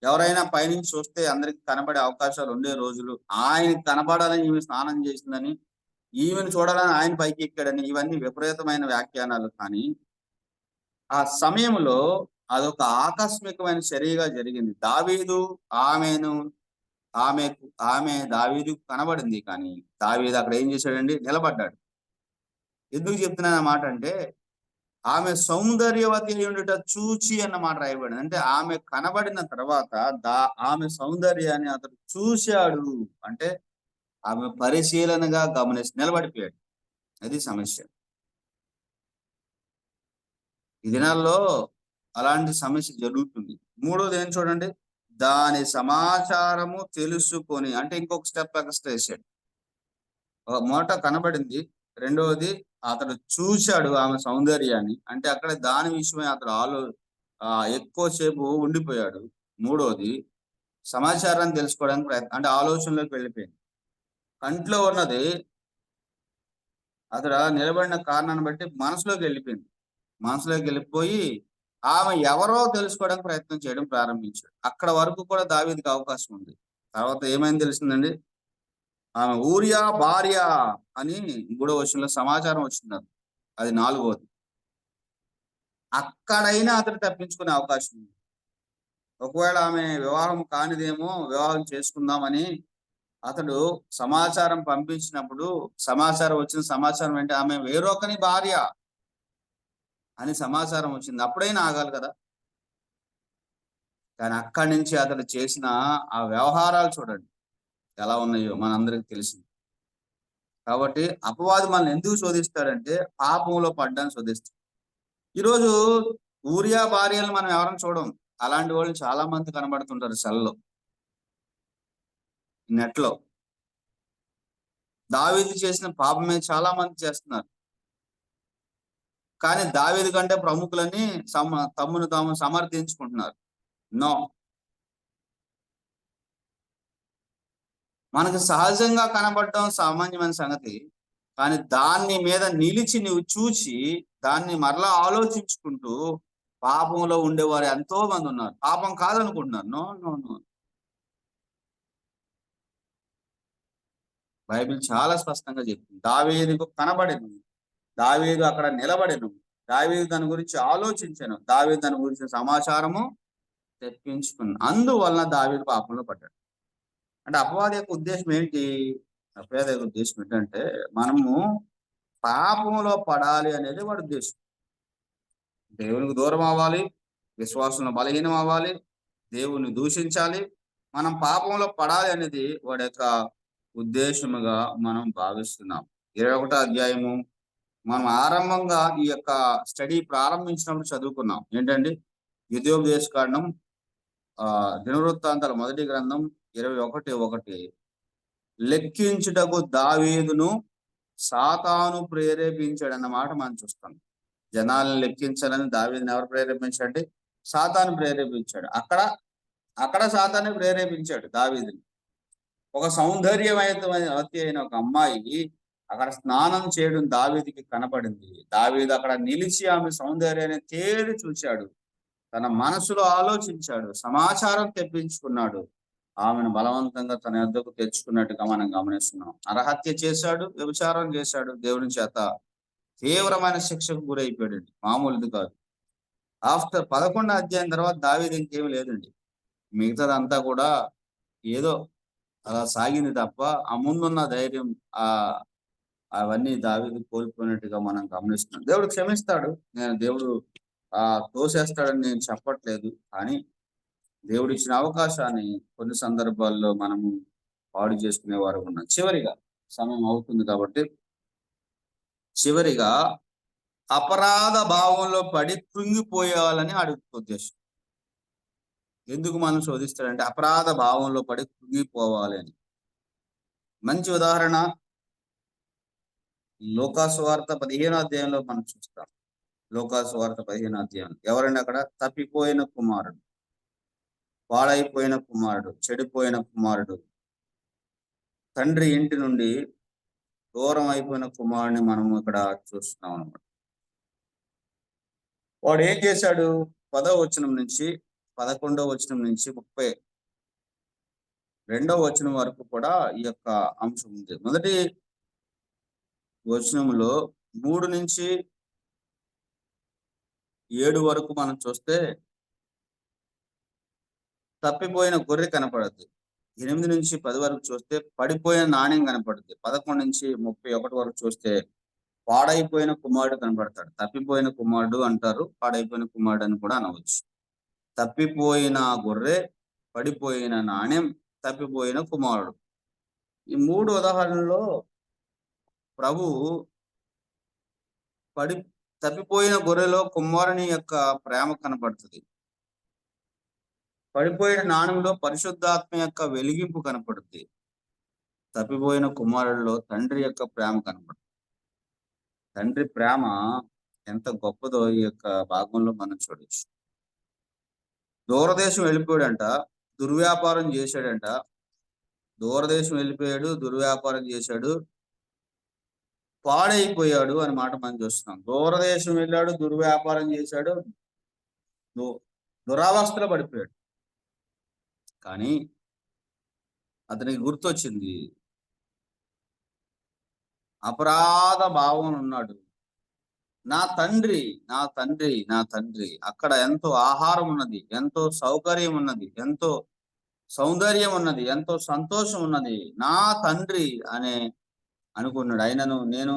[SPEAKER 6] ఎవరైనా పైనుంచి చూస్తే అందరికి కనబడే అవకాశాలు ఉండే రోజులు, ఆయన కనబడాలని ఈమె స్నానం చేసిందని, ఈమెను చూడాలని ఆయన పైకి ఎక్కాడని, ఇవన్నీ విపరీతమైన వ్యాఖ్యానాలు. కానీ ఆ సమయంలో అదొక ఆకస్మికమైన చర్యగా జరిగింది. దావీదు ఆమె దావీదు కనబడింది, కానీ దావీదు అక్కడ ఏం చేశాడండి? నిలబడ్డాడు. ఎందుకు చెప్తున్నాను ఆ మాట అంటే, ఆమె సౌందర్యవతి ఉండుట చూచి అన్న మాట రాయబడింది. అంటే ఆమె కనబడిన తర్వాత ఆమె సౌందర్యాన్ని అతడు చూశాడు. అంటే ఆమె పరిశీలనగా గమనించి నిలబడిపోయాడు. అది సమస్య. ఈ దినాల్లో అలాంటి సమస్య జరుగుతుంది. మూడోది ఏం చూడండి, దాని సమాచారము తెలుసుకొని, అంటే ఇంకొక స్టెప్ ఎక్స్ట్రా వేసాడు. మొదట కనబడింది, రెండవది అతడు చూశాడు ఆమె సౌందర్యాన్ని, అంటే అక్కడ దాని విషయమై అతడు ఎక్కువసేపు ఉండిపోయాడు. మూడోది సమాచారాన్ని తెలుసుకోవడానికి ప్రయత్నం, అంటే ఆలోచనలోకి వెళ్ళిపోయింది. కంట్లో ఉన్నది అతడు నిలబడిన కారణాన్ని బట్టి మనసులోకి వెళ్ళిపోయింది. మనసులోకి వెళ్ళిపోయి ఆమె ఎవరో తెలుసుకోవడానికి ప్రయత్నం చేయడం ప్రారంభించాడు. అక్కడ వరకు కూడా దావీదుకి అవకాశం ఉంది. తర్వాత ఏమైంది తెలిసిందండి, ఆమె ఊరియా భార్య అని 3వ వచనంలో సమాచారం వచ్చింది. అది 4వది. అక్కడైనా అతడు తప్పించుకునే అవకాశం ఉంది. ఒకవేళ ఆమె వివాహం కానిదేమో, వివాహం చేసుకుందామని అతడు సమాచారం పంపించినప్పుడు, వచ్చిన సమాచారం అంటే ఆమె వేరొకని భార్య అని సమాచారం వచ్చింది. అప్పుడైనా ఆగాలి కదా. కానీ అక్కడి నుంచి అతడు చేసిన ఆ వ్యవహారాలు చూడండి ఎలా ఉన్నాయో మనందరికి తెలిసింది. కాబట్టి అపవాది మనల్ని ఎందుకు శోధిస్తాడంటే పాపంలో పడ్డాన్ని శోధిస్తాడు. ఈరోజు ఊరియా భార్యలను మనం ఎవరైనా చూడం. అలాంటి వాళ్ళు చాలా మంది కనబడుతుంటారు సెల్లో, నెట్లో. దావీదు చేసిన పాపమే చాలా మంది చేస్తున్నారు. కానీ దావీదు కంటే ప్రముఖులని తమ్మును తాము సమర్థించుకుంటున్నారు. నో, మనకు సహజంగా కనబడటం సామాన్యమైన సంగతి. కానీ దాన్ని మీద నిలిచి నువ్వు చూసి దాన్ని మరలా ఆలోచించుకుంటూ పాపంలో ఉండేవారు ఎంతో మంది ఉన్నారు. పాపం కాదనుకుంటున్నారు. నో నో నో, బైబిల్ చాలా స్పష్టంగా చెప్తుంది. దావీదుకు కనబడేను, దావీదు అక్కడ నిలబడెను, దావీదు దాని గురించి ఆలోచించాను, దావీదు దాని గురించి సమాచారము తెప్పించుకున్నాను. అందువలన దావీదు పాపంలో పడ్డాడు. అంటే అపవాది యొక్క ఉద్దేశం ఏంటి? అపవాది యొక్క ఉద్దేశం ఏంటంటే మనము పాపంలో పడాలి అనేది వాడి ఉద్దేశం. దేవునికి దూరం అవ్వాలి, విశ్వాసంలో బలహీనం అవ్వాలి, దేవుని దూషించాలి, మనం పాపంలో పడాలి అనేది వాడి యొక్క ఉద్దేశముగా మనం భావిస్తున్నాం. 21వ అధ్యాయము మనం ఆరంభంగా ఈ యొక్క స్టడీ ప్రారంభించినప్పుడు చదువుకున్నాం. ఏంటండి? ద్వితీయోపదేశకాండం దినవృత్తాంతాల 1వ గ్రంథం 21:1 లెక్కించుటకు దావీదును సాతాను ప్రేరేపించాడు అన్నమాట మనం చూస్తాం. జనాలను లెక్కించాలని దావీదుని ఎవరు ప్రేరేపించాడంటే సాతాను ప్రేరేపించాడు. అక్కడ సాతాను ప్రేరేపించాడు దావీదుని. ఒక సౌందర్యవతి అయిన ఒక అమ్మాయి అక్కడ స్నానం చేయడం దావీదుకి కనపడింది. దావీదు అక్కడ నిలిచి ఆమె సౌందర్యాన్ని తేరి చూశాడు, తన మనసులో ఆలోచించాడు, సమాచారం తెప్పించుకున్నాడు, ఆమెను బలవంతంగా తన యొద్దకు తెచ్చుకున్నట్టుగా మనం గమనిస్తున్నాం. నరహత్య చేశాడు, వ్యభిచారం చేశాడు, దేవుని చేత తీవ్రమైన శిక్షకు గురైపోయాడు. మామూలుది కాదు. ఆఫ్టర్ 11వ అధ్యాయం తర్వాత దావీదు ఇంకేమి లేదండి. మిగతాదంతా కూడా ఏదో అలా సాగింది తప్ప ఆ ముందున్న ధైర్యం అవన్నీ దావీదు కోల్పోయినట్టుగా మనం గమనిస్తున్నాం. దేవుడు క్షమిస్తాడు, దేవుడు తోసేస్తాడని నేను చెప్పట్లేదు. కానీ దేవుడు ఇచ్చిన అవకాశాన్ని కొన్ని సందర్భాల్లో మనము పాడు చేసుకునేవారు ఉన్నాం. చివరిగా సమయం అవుతుంది కాబట్టి చివరిగా అపరాధ భావంలో పడి కృంగిపోయాలని అడుగు ఉద్దేశం. ఎందుకు మనం శోధిస్తాడంటే అపరాధ భావంలో పడి కృంగిపోవాలి అని. మంచి ఉదాహరణ లోకాసు వార్త 15వ అధ్యాయంలో మనం చూస్తాం. లోకాసు వార్త 15వ అధ్యాయం ఎవరండి అక్కడ? తప్పిపోయిన కుమారుడు, పాడైపోయిన కుమారుడు, చెడిపోయిన కుమారుడు, తండ్రి ఇంటి నుండి దూరం అయిపోయిన కుమారుడిని మనం ఇక్కడ చూస్తున్నాం అన్నమాట. వాడు ఏం చేశాడు? 10వ వచనం నుంచి 11వ వచనం నుంచి 32వ వచనం వరకు కూడా ఈ యొక్క అంశం ఉంది. మొదటి వచనంలో 3 నుంచి 7 వరకు మనం చూస్తే తప్పిపోయిన గొర్రె కనపడద్దు. 8 నుంచి 10 వరకు చూస్తే పడిపోయిన నాణ్యం కనపడుతుంది. 11 నుంచి 31 వరకు చూస్తే పాడైపోయిన కుమారుడు కనపడతాడు. తప్పిపోయిన కుమారుడు అంటారు, పాడైపోయిన కుమారుడు అని కూడా అనవచ్చు. తప్పిపోయిన గొర్రె, పడిపోయిన నాణ్యం, తప్పిపోయిన కుమారుడు. ఈ 3 ఉదాహరణలో ప్రభు తప్పిపోయిన గొర్రెలో కుమారుని యొక్క ప్రేమ కనపడుతుంది. పడిపోయిన నాణ్యంలో పరిశుద్ధాత్మ యొక్క వెలిగింపు కనపడుతుంది. తప్పిపోయిన కుమారుడిలో తండ్రి యొక్క ప్రేమ కనపడుతుంది. తండ్రి ప్రేమ ఎంత గొప్పదో ఈ యొక్క భాగంలో మనం చూడవచ్చు. దూరదేశం వెళ్ళిపోయాడంట, దుర్వ్యాపారం చేశాడంట. దూరదేశం వెళ్ళిపోయాడు, దుర్వ్యాపారం చేశాడు, పాడైపోయాడు అని మాట మనం చూస్తున్నాం. దూరదేశం వెళ్ళాడు, దుర్వ్యాపారం చేశాడు, దురావస్థలో పడిపోయాడు. కానీ అతనికి గుర్తొచ్చింది, అపరాధ భావం ఉన్నాడు. నా తండ్రి, నా తండ్రి, నా తండ్రి. అక్కడ ఎంతో ఆహారం ఉన్నది, ఎంతో సౌకర్యం ఉన్నది, ఎంతో సౌందర్యం ఉన్నది, ఎంతో సంతోషం ఉన్నది. నా తండ్రి అనే అనుకున్నాడు. అయినను నేను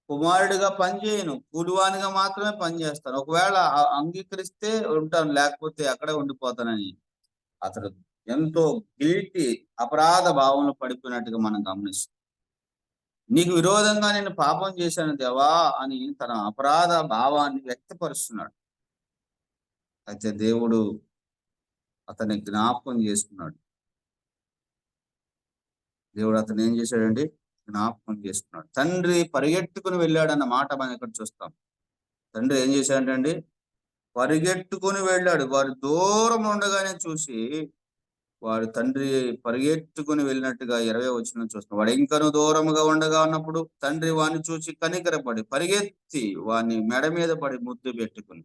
[SPEAKER 6] కుమారుడిగా పనిచేయను, కూలివానిగా మాత్రమే పనిచేస్తాను. ఒకవేళ అంగీకరిస్తే ఉంటాను, లేకపోతే అక్కడే ఉండిపోతానని అతడు ఎంతో గిల్టీ, అపరాధ భావంలో పడిపోయినట్టుగా మనం గమనిస్తాం. నీకు విరోధంగా నేను పాపం చేశాను దేవా అని తన అపరాధ భావాన్ని వ్యక్తపరుస్తున్నాడు. అయితే దేవుడు అతన్ని జ్ఞాపకం చేసుకున్నాడు. దేవుడు అతను ఏం చేశాడండి? జ్ఞాపకం చేసుకున్నాడు. తండ్రి పరిగెట్టుకుని వెళ్ళాడన్న మాట మనం ఇక్కడ చూస్తాం. తండ్రి ఏం చేశాడండి? పరిగెట్టుకుని వెళ్ళాడు. వారు దూరం ఉండగానే చూసి వాడు తండ్రి పరిగెట్టుకుని వెళ్ళినట్టుగా 20వ వచనం చూస్తాం. వాడు ఇంకను దూరముగా ఉండగా ఉన్నప్పుడు తండ్రి వాడిని చూసి కనికరపడి పరిగెత్తి వాడిని మెడ మీద పడి ముద్దు పెట్టుకుని.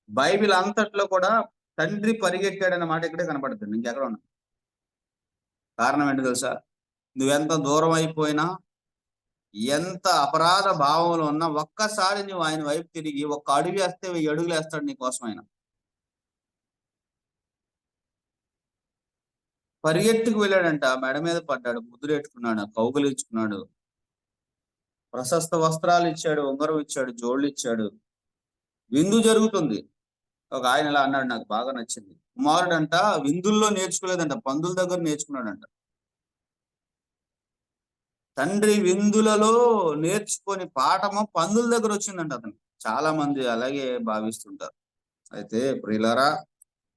[SPEAKER 6] బైబిల్ అంతట్లో కూడా తండ్రి పరిగెట్టాడన్న మాట ఇక్కడే కనపడుతుంది, ఇంకెక్కడ ఉన్నా. కారణం ఏంటి తెలుసా? నువ్వెంత దూరం అయిపోయినా, ఎంత అపరాధ భావంలో ఉన్నా, ఒక్కసారి నువ్వు ఆయన వైపు తిరిగి ఒక్క అడుగు వేస్తే 1000 అడుగులు వేస్తాడు నీ కోసం. ఆయన పరిగెట్టుకు వెళ్ళాడంట, మెడ మీద పడ్డాడు, ముద్దులు పెట్టుకున్నాడు, కౌగులించుకున్నాడు, ప్రశస్త వస్త్రాలు ఇచ్చాడు, ఉంగరం ఇచ్చాడు, జోళ్ళు ఇచ్చాడు. విందు జరుగుతుంది. ఒక ఆయన ఇలా అన్నాడు, నాకు బాగా నచ్చింది. కుమారుడంట విందుల్లో నేర్చుకోలేదంట, పందుల దగ్గర నేర్చుకున్నాడంట. తండ్రి విందులలో నేర్చుకొని పాఠము పందుల దగ్గర వచ్చిందంట అతనికి. చాలా మంది అలాగే భావిస్తుంటారు. అయితే ప్రియులారా,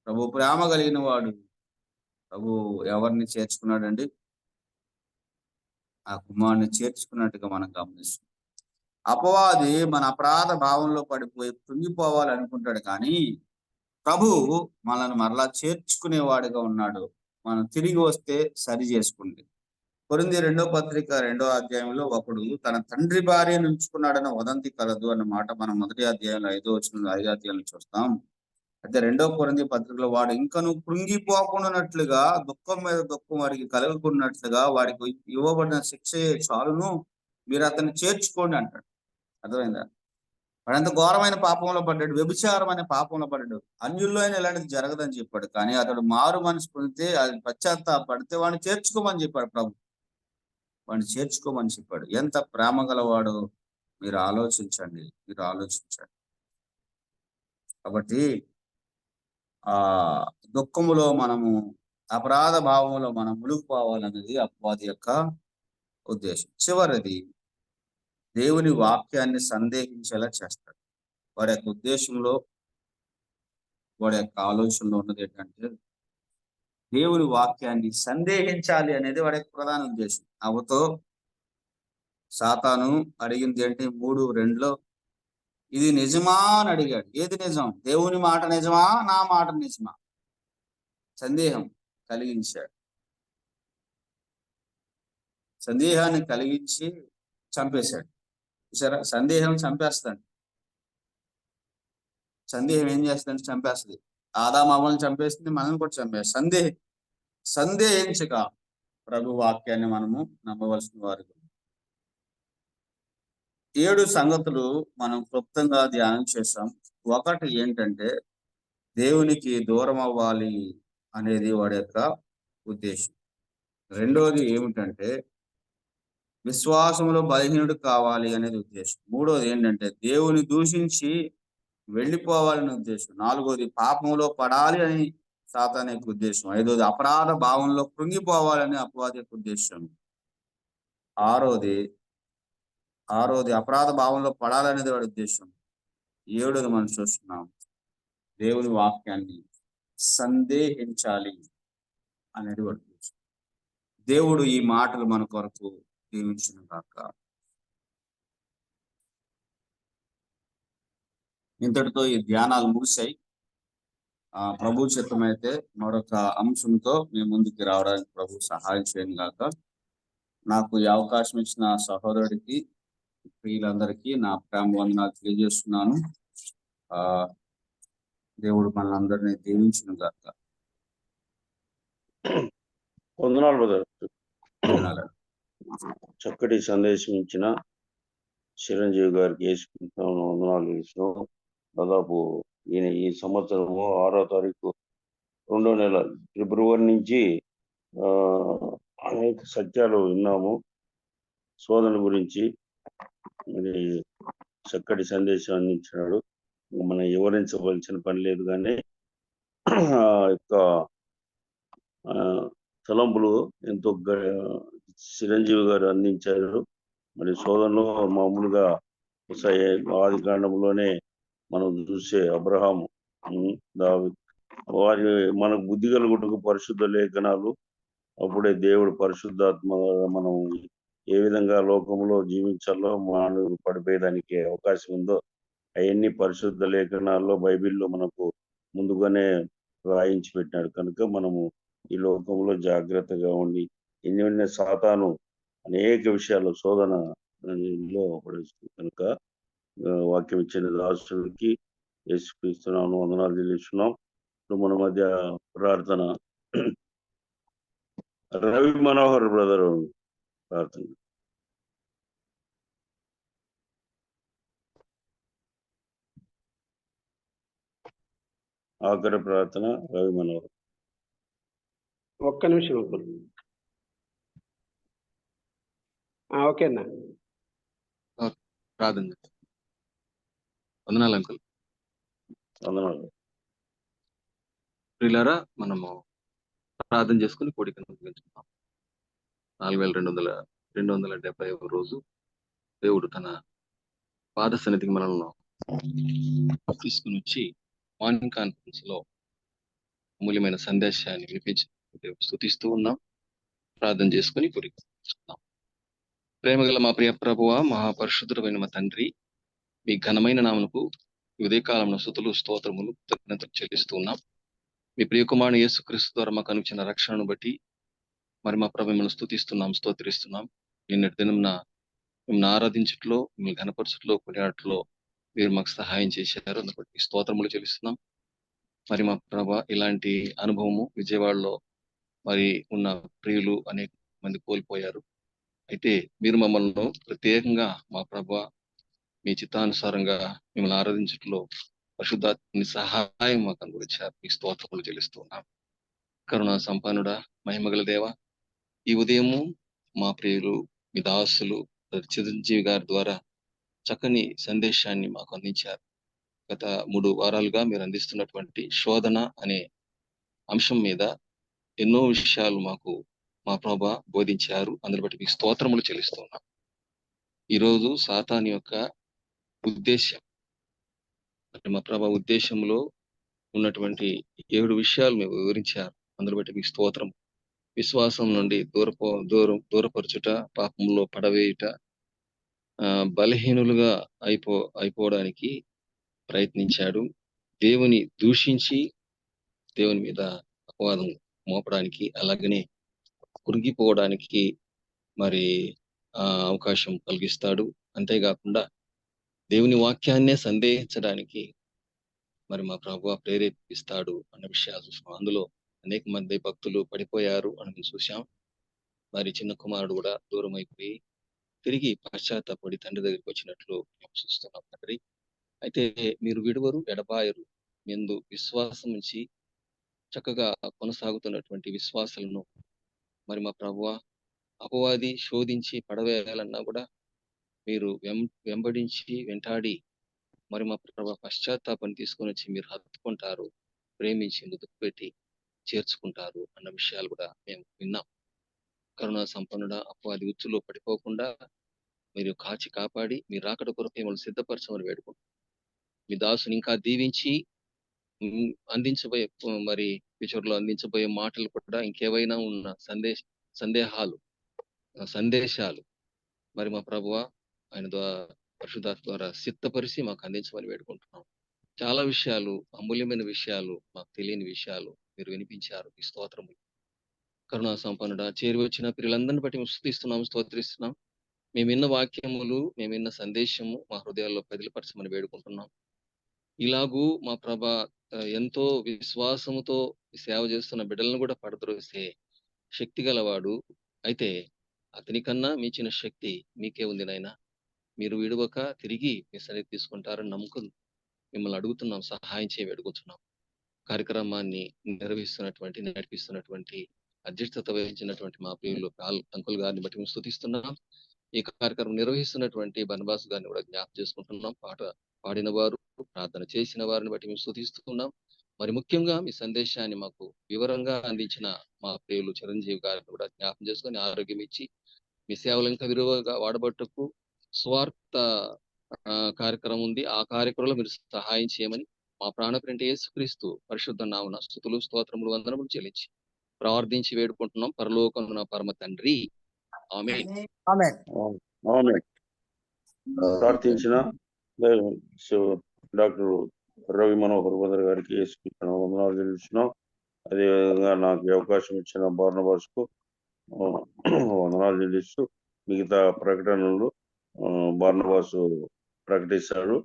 [SPEAKER 6] ప్రభు ప్రేమ కలిగిన వాడు ప్రభు ఎవరిని చేర్చుకున్నాడండి? ఆ కుమారుని చేర్చుకున్నట్టుగా మనం గమనిస్తాం. అపవాది మన అపరాధ భావంలో పడిపోయి కృంగిపోవాలి అనుకుంటాడు, కానీ ప్రభు మనల్ని మరలా చేర్చుకునేవాడిగా ఉన్నాడు. మనం తిరిగి వస్తే సరి చేసుకుంటే. కొరింథీ 2వ పత్రిక 2వ అధ్యాయంలో ఒకడు తన తండ్రి భార్యను ఉంచుకున్నాడన్న వదంతి కలదు అన్న మాట మనం మొదటి అధ్యాయంలో 5వ వచనంలో 5వ అధ్యాయంలో చూస్తాం. అయితే 2వ కొరింథీ పత్రికలో వాడు ఇంకను కృంగిపోకుండానట్లుగా దుఃఖం మీద దుఃఖం వాడికి కలుగుకున్నట్లుగా వాడికి ఇవ్వబడిన శిక్ష చాలును, మీరు అతన్ని చేర్చుకోండి అంటాడు. అర్థమైందా? వాడంత ఘోరమైన పాపంలో పడ్డాడు, వ్యభిచారం అనే పాపంలో పడ్డాడు. అన్యుల్లో అయినా ఇలాంటిది జరగదని చెప్పాడు. కానీ అతడు మారు మనసు పొందితే, అది పశ్చాత్తాపడితే వాడిని చేర్చుకోమని చెప్పాడు ప్రభు. వాడిని చేర్చుకోమని చెప్పాడు. ఎంత ప్రేమ గలవాడు మీరు ఆలోచించండి, మీరు ఆలోచించండి. కాబట్టి ఆ దుఃఖములో మనము, అపరాధ భావంలో మనం మునిగిపోవాలన్నది అపవాది యొక్క ఉద్దేశం. చివరిది, దేవుని వాక్యాన్ని సందేహించేలా చేస్తాడు. వాడి యొక్క ఉద్దేశంలో, వాడి యొక్క ఆలోచనలో ఉన్నది ఏంటంటే దేవుని వాక్యాన్ని సందేహించాలి అనేది వాడి యొక్క ప్రధాన ఉద్దేశం. అవతో సాతాను అడిగింది ఏంటి? 3:2లో ఇది నిజమా అని అడిగాడు. ఏది నిజం? దేవుని మాట నిజమా, నా మాట నిజమా? సందేహం కలిగించాడు. సందేహాన్ని కలిగించి చంపేశాడు. చూసారా? సందేహం చంపేస్తాడు. సందేహం ఏం చేస్తుందంటే చంపేస్తుంది. ఆదామామల్ని చంపేసింది, మనల్ని కూడా చంపేస్తుంది. సందేహించక ప్రభు వాక్యాన్ని మనము నమ్మవలసిన వారు. 7 సంగతులు మనం క్లుప్తంగా ధ్యానం చేశాం. ఒకటి ఏంటంటే దేవునికి దూరం అవ్వాలి అనేది వాడి యొక్క ఉద్దేశం. రెండోది ఏమిటంటే విశ్వాసంలో బలహీనుడు కావాలి అనేది ఉద్దేశం. మూడోది ఏంటంటే దేవుని దూషించి వెళ్ళిపోవాలనే ఉద్దేశం. నాలుగోది పాపంలో పడాలి అని సాతాను యొక్క ఉద్దేశం. ఐదోది అపరాధ భావంలో కృంగిపోవాలని అపవాది యొక్క ఉద్దేశం. ఆరోది అపరాధ భావంలో పడాలనేది వాడి ఉద్దేశం. 7ది మనం చూస్తున్నాం, దేవుని వాక్యాన్ని సందేహించాలి అనేది వాడి ఉద్దేశం. దేవుడు ఈ మాటలు మన కొరకు దీవించిన కాక. ఇంతటితో ఈ ధ్యానాలు ముగిశాయి. ప్రభు చిత్తమైతే మరొక అంశంతో మీ ముందుకి రావడానికి ప్రభు సహాయం చేయను గాక. నాకు ఈ అవకాశం ఇచ్చిన సహోదరుడికి, ప్రియులందరికీ నా ప్రేమ వందనాలు తెలియజేస్తున్నాను. దేవుడు మనందరినీ దీవించును గాక.
[SPEAKER 1] వందనాలు బ్రదర్.
[SPEAKER 6] వందనాలు.
[SPEAKER 1] చక్కటి సందేశం ఇచ్చిన చిరంజీవి గారికి వేసుకుంటాను వందనాలు చేసినాం. దాదాపు ఈయన ఈ సంవత్సరము 6వ తారీఖు 2వ నెల ఫిబ్రవరి నుంచి అనేక సత్యాలు విన్నాము. శోధన గురించి మరి చక్కటి సందేశం అందించినాడు. మనం వివరించవలసిన పని లేదు, కానీ యొక్క తలంపులు ఎంతో చిరంజీవి గారు అందించారు. మరి శోధనలో మామూలుగా ఆది కాండంలోనే మనం చూసే అబ్రహాము, వారి మనకు బుద్ధి కలుగుటకు పరిశుద్ధ లేఖనాలు, అప్పుడే దేవుడు పరిశుద్ధాత్మ మనం ఏ విధంగా లోకంలో జీవించాలో మానవుడు పడిపోయేదానికి అవకాశం ఉందో అవన్నీ పరిశుద్ధ లేఖనాల్లో బైబిల్లో మనకు ముందుగానే రాయించి పెట్టినాడు. కనుక మనము ఈ లోకంలో జాగ్రత్తగా ఉండి ఎన్ని సాతాను అనేక విషయాలు శోధనలో పడేస్తుంది. కనుక వాక్యం ఇచ్చిన దాసుడికి యేసుక్రీస్తునామమున వందనాలు తెలియజేస్తున్నాం. ఇప్పుడు మన మధ్య ప్రార్థన రవి మనోహర్ బ్రదర్ ప్రార్థన. ఆఖరి ప్రార్థన రవి మనోహర్.
[SPEAKER 3] ఒక్క నిమిషం అంకుల్. ఓకే అన్న.
[SPEAKER 7] ప్రార్థన. వందనాలు అంకుల్.
[SPEAKER 1] వందనాలు.
[SPEAKER 7] ప్రియులారా, మనము ప్రార్థన చేసుకుని కోడికను ముగించుకున్నాం. 4270వ రోజు దేవుడు తన పాద సన్నిధికి మనల్ని తీసుకుని వచ్చి మార్నింగ్ కాన్ఫరెన్స్ లో అమూల్యమైన సందేశాన్ని వినిపించి స్తుతిస్తూ ఉన్నాం. ప్రార్థన చేసుకుని కోడికను ముగించుకున్నాం. ప్రేమగల మా ప్రియ ప్రభువ, మహాపరిశుద్ధుడైన మా తండ్రి, మీ ఘనమైన నామమునకు ఉదయకాలంలో స్తుతులు స్తోత్రములు కృతజ్ఞతలు చెల్లిస్తూ ఉన్నాం. మీ ప్రియకుమారుని యేసుక్రీస్తు ద్వారా మాకు అనుగ్రహించిన రక్షణను బట్టి మరి మా ప్రభు మిమ్మల్ని స్తుతిస్తున్నాం, స్తోత్రిస్తున్నాం. నిన్నటి దినం మిమ్మల్ని ఆరాధించట్లో, మిమ్మల్ని ఘనపరచట్లో, కొనియాడట్లో మీరు మాకు సహాయం చేశారు. అందుబట్టి స్తోత్రములు చెల్లిస్తున్నాం. మరి మా ప్రభు ఇలాంటి అనుభవము విజయవాడలో మరి ఉన్న ప్రియులు అనేక మంది కోల్పోయారు. అయితే మీరు మమ్మల్ని ప్రత్యేకంగా మా ప్రభు మీ చిత్తానుసారంగా మిమ్మల్ని ఆరాధించట్లో పరిశుద్ధాత్మని సహాయం మాకు అనుగ్రహించారు. మీ స్తోత్రములు చెల్లిస్తున్నాం. కరుణా సంపన్నుడా, మహిమగల దేవ, ఈ ఉదయము మా ప్రియులు మీ దాసులు చిరంజీవి గారి ద్వారా చక్కని సందేశాన్ని మాకు అందించారు. గత 3 వారాలుగా మీరు అందిస్తున్నటువంటి శోధన అనే అంశం మీద ఎన్నో విషయాలు మాకు మా ప్రభు బోధించారు. అందుని బట్టి మీకు స్తోత్రములు చెల్లిస్తున్నాం. ఈరోజు సాతాను యొక్క ఉద్దేశం, మా ప్రభు ఉద్దేశంలో ఉన్నటువంటి 7 విషయాలు మీరు వివరించారు. అందుని బట్టి మీకు స్తోత్రం. విశ్వాసం నుండి దూరపరచుట, పాపంలో పడవేయుట, బలహీనులుగా అయిపోవడానికి ప్రయత్నించాడు. దేవుని దూషించి దేవుని మీద అపవాదం మోపడానికి, అలాగనే కృంగిపోవడానికి మరి అవకాశం కలిగిస్తాడు. అంతేకాకుండా దేవుని వాక్యాన్నే సందేహించడానికి మరి మా ప్రభు ప్రేరేపిస్తాడు అన్న విషయాలు చూసాం. అందులో అనేక మంది భక్తులు పడిపోయారు అని మేము చూసాం. మరి చిన్న కుమారుడు కూడా దూరం అయిపోయి తిరిగి పశ్చాత్తాపడి తండ్రి దగ్గరికి వచ్చినట్లు మేము చూస్తున్నాం తండ్రి. అయితే మీరు విడువరు ఎడబాయరు, ఎందు విశ్వాసం నుంచి చక్కగా కొనసాగుతున్నటువంటి విశ్వాసాలను మరి మా ప్రభువ అపవాది శోధించి పడవేయాలన్నా కూడా మీరు వెంబడించి వెంటాడి మరి మా ప్రభు పశ్చాత్తాపాన్ని తీసుకొని వచ్చి మీరు హత్తుకుంటారు, ప్రేమించి ముదుకు పెట్టి చేర్చుకుంటారు అన్న విషయాలు కూడా మేము విన్నాం. కరుణా సంపన్నుడ అపవాది ఉచ్చులో పడిపోకుండా మీరు కాచి కాపాడి మీరు రాకడ కొరకు మిమ్మల్ని సిద్ధపరచమని వేడుకుంటాం. మీ దాసుని ఇంకా దీవించి అందించబోయే మరి ఫ్యూచర్లో అందించబోయే మాటలు కూడా ఇంకేవైనా ఉన్న సందేశాలు మరి మా ప్రభువ ఆయన ద్వారా పరిశుద్ధాత్మ ద్వారా సిద్ధపరిచి మాకు అందించమని వేడుకుంటున్నాం. చాలా విషయాలు, అమూల్యమైన విషయాలు, మాకు తెలియని విషయాలు మీరు వినిపించారు. ఈ స్తోత్రములు కరుణా సంపన్నుడ చేరి వచ్చిన పిల్లలందరిని బట్టి మేము స్తుతిస్తున్నాం, స్తోత్రిస్తున్నాం. మేము విన్న వాక్యములు, మేము విన్న సందేశము మా హృదయాల్లో బదిలిపరచమని వేడుకుంటున్నాం. ఇలాగూ మా ప్రభ ఎంతో విశ్వాసముతో సేవ చేస్తున్న బిడ్డలను కూడా పడద్రోసే శక్తి గలవాడు. అయితే అతని కన్నా మించిన శక్తి మీకే ఉంది నాయన. మీరు విడవక తిరిగి మీ సన్నిధి తీసుకుంటారని నమ్ముకుని మిమ్మల్ని అడుగుతున్నాం, సహాయం చేయ వేడుకుంటున్నాం. కార్యక్రమాన్ని నడిపిస్తున్నటువంటి అధ్యక్షత వహించినటువంటి మా ప్రియులు అంకుల్ గారిని బట్టి మేము స్తుతిస్తున్నాం. ఈ కార్యక్రమం నిర్వహిస్తున్నటువంటి బనబాస్ గారిని కూడా జ్ఞాపకం చేసుకుంటున్నాం. పాట పాడిన వారు, ప్రార్థన చేసిన వారిని బట్టి మేము స్తుతిస్తున్నాం. మరి ముఖ్యంగా మీ సందేశాన్ని మాకు వివరంగా అందించిన మా ప్రియులు చిరంజీవి గారిని కూడా జ్ఞాపకం చేసుకొని ఆరోగ్యం ఇచ్చి మీ సేవలు ఇంకా విలువగా వాడబట్టుకు స్వార్థ కార్యక్రమం ఉంది. ఆ కార్యక్రమంలో మీరు సహాయం చేయమని మా ప్రాణప్రింటి యేసుక్రీస్తు పరిశుద్ధ నామమున స్తుతులు, స్తోత్రములు, వందనములు చెల్లించి ప్రార్థించి వేడుకుంటున్నాం. పరలోకమున పరమ తండ్రి, ఆమేన్.
[SPEAKER 1] ప్రార్థించిన డాక్టర్ రవి మనోహర్ బదర్ గారికి వందనాలు చెల్లించినాం. అదేవిధంగా నాకు అవకాశం ఇచ్చిన బార్నబాస్ కు వందనాలు చెల్లిస్తూ మిగతా ప్రకటనలు బార్నబాసు ప్రకటిస్తాడు.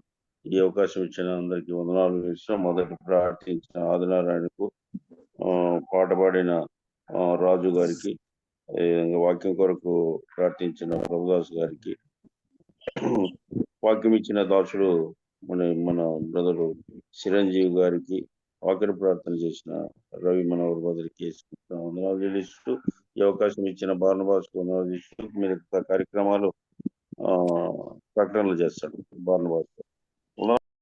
[SPEAKER 1] ఈ అవకాశం ఇచ్చిన అందరికీ వందనాలు ఇస్తున్నాం. మొదట ప్రార్థించిన ఆదినారాయణకు, పాట పాడిన రాజు గారికి, అదేవిధంగా వాక్యం కొరకు ప్రార్థించిన ప్రభుదాస్ గారికి, వాక్యం ఇచ్చిన దాసుడు మన బ్రదరు చిరంజీవి గారికి, వాక్య ప్రార్థన చేసిన రవి మనోహర్ బదరికి వందనాలు చెల్లిస్తూ ఈ అవకాశం ఇచ్చిన బార్నబాస్ వందనాలు చేస్తూ మీరు కార్యక్రమాలు ప్రకటనలు చేస్తాడు బార్నబాస్.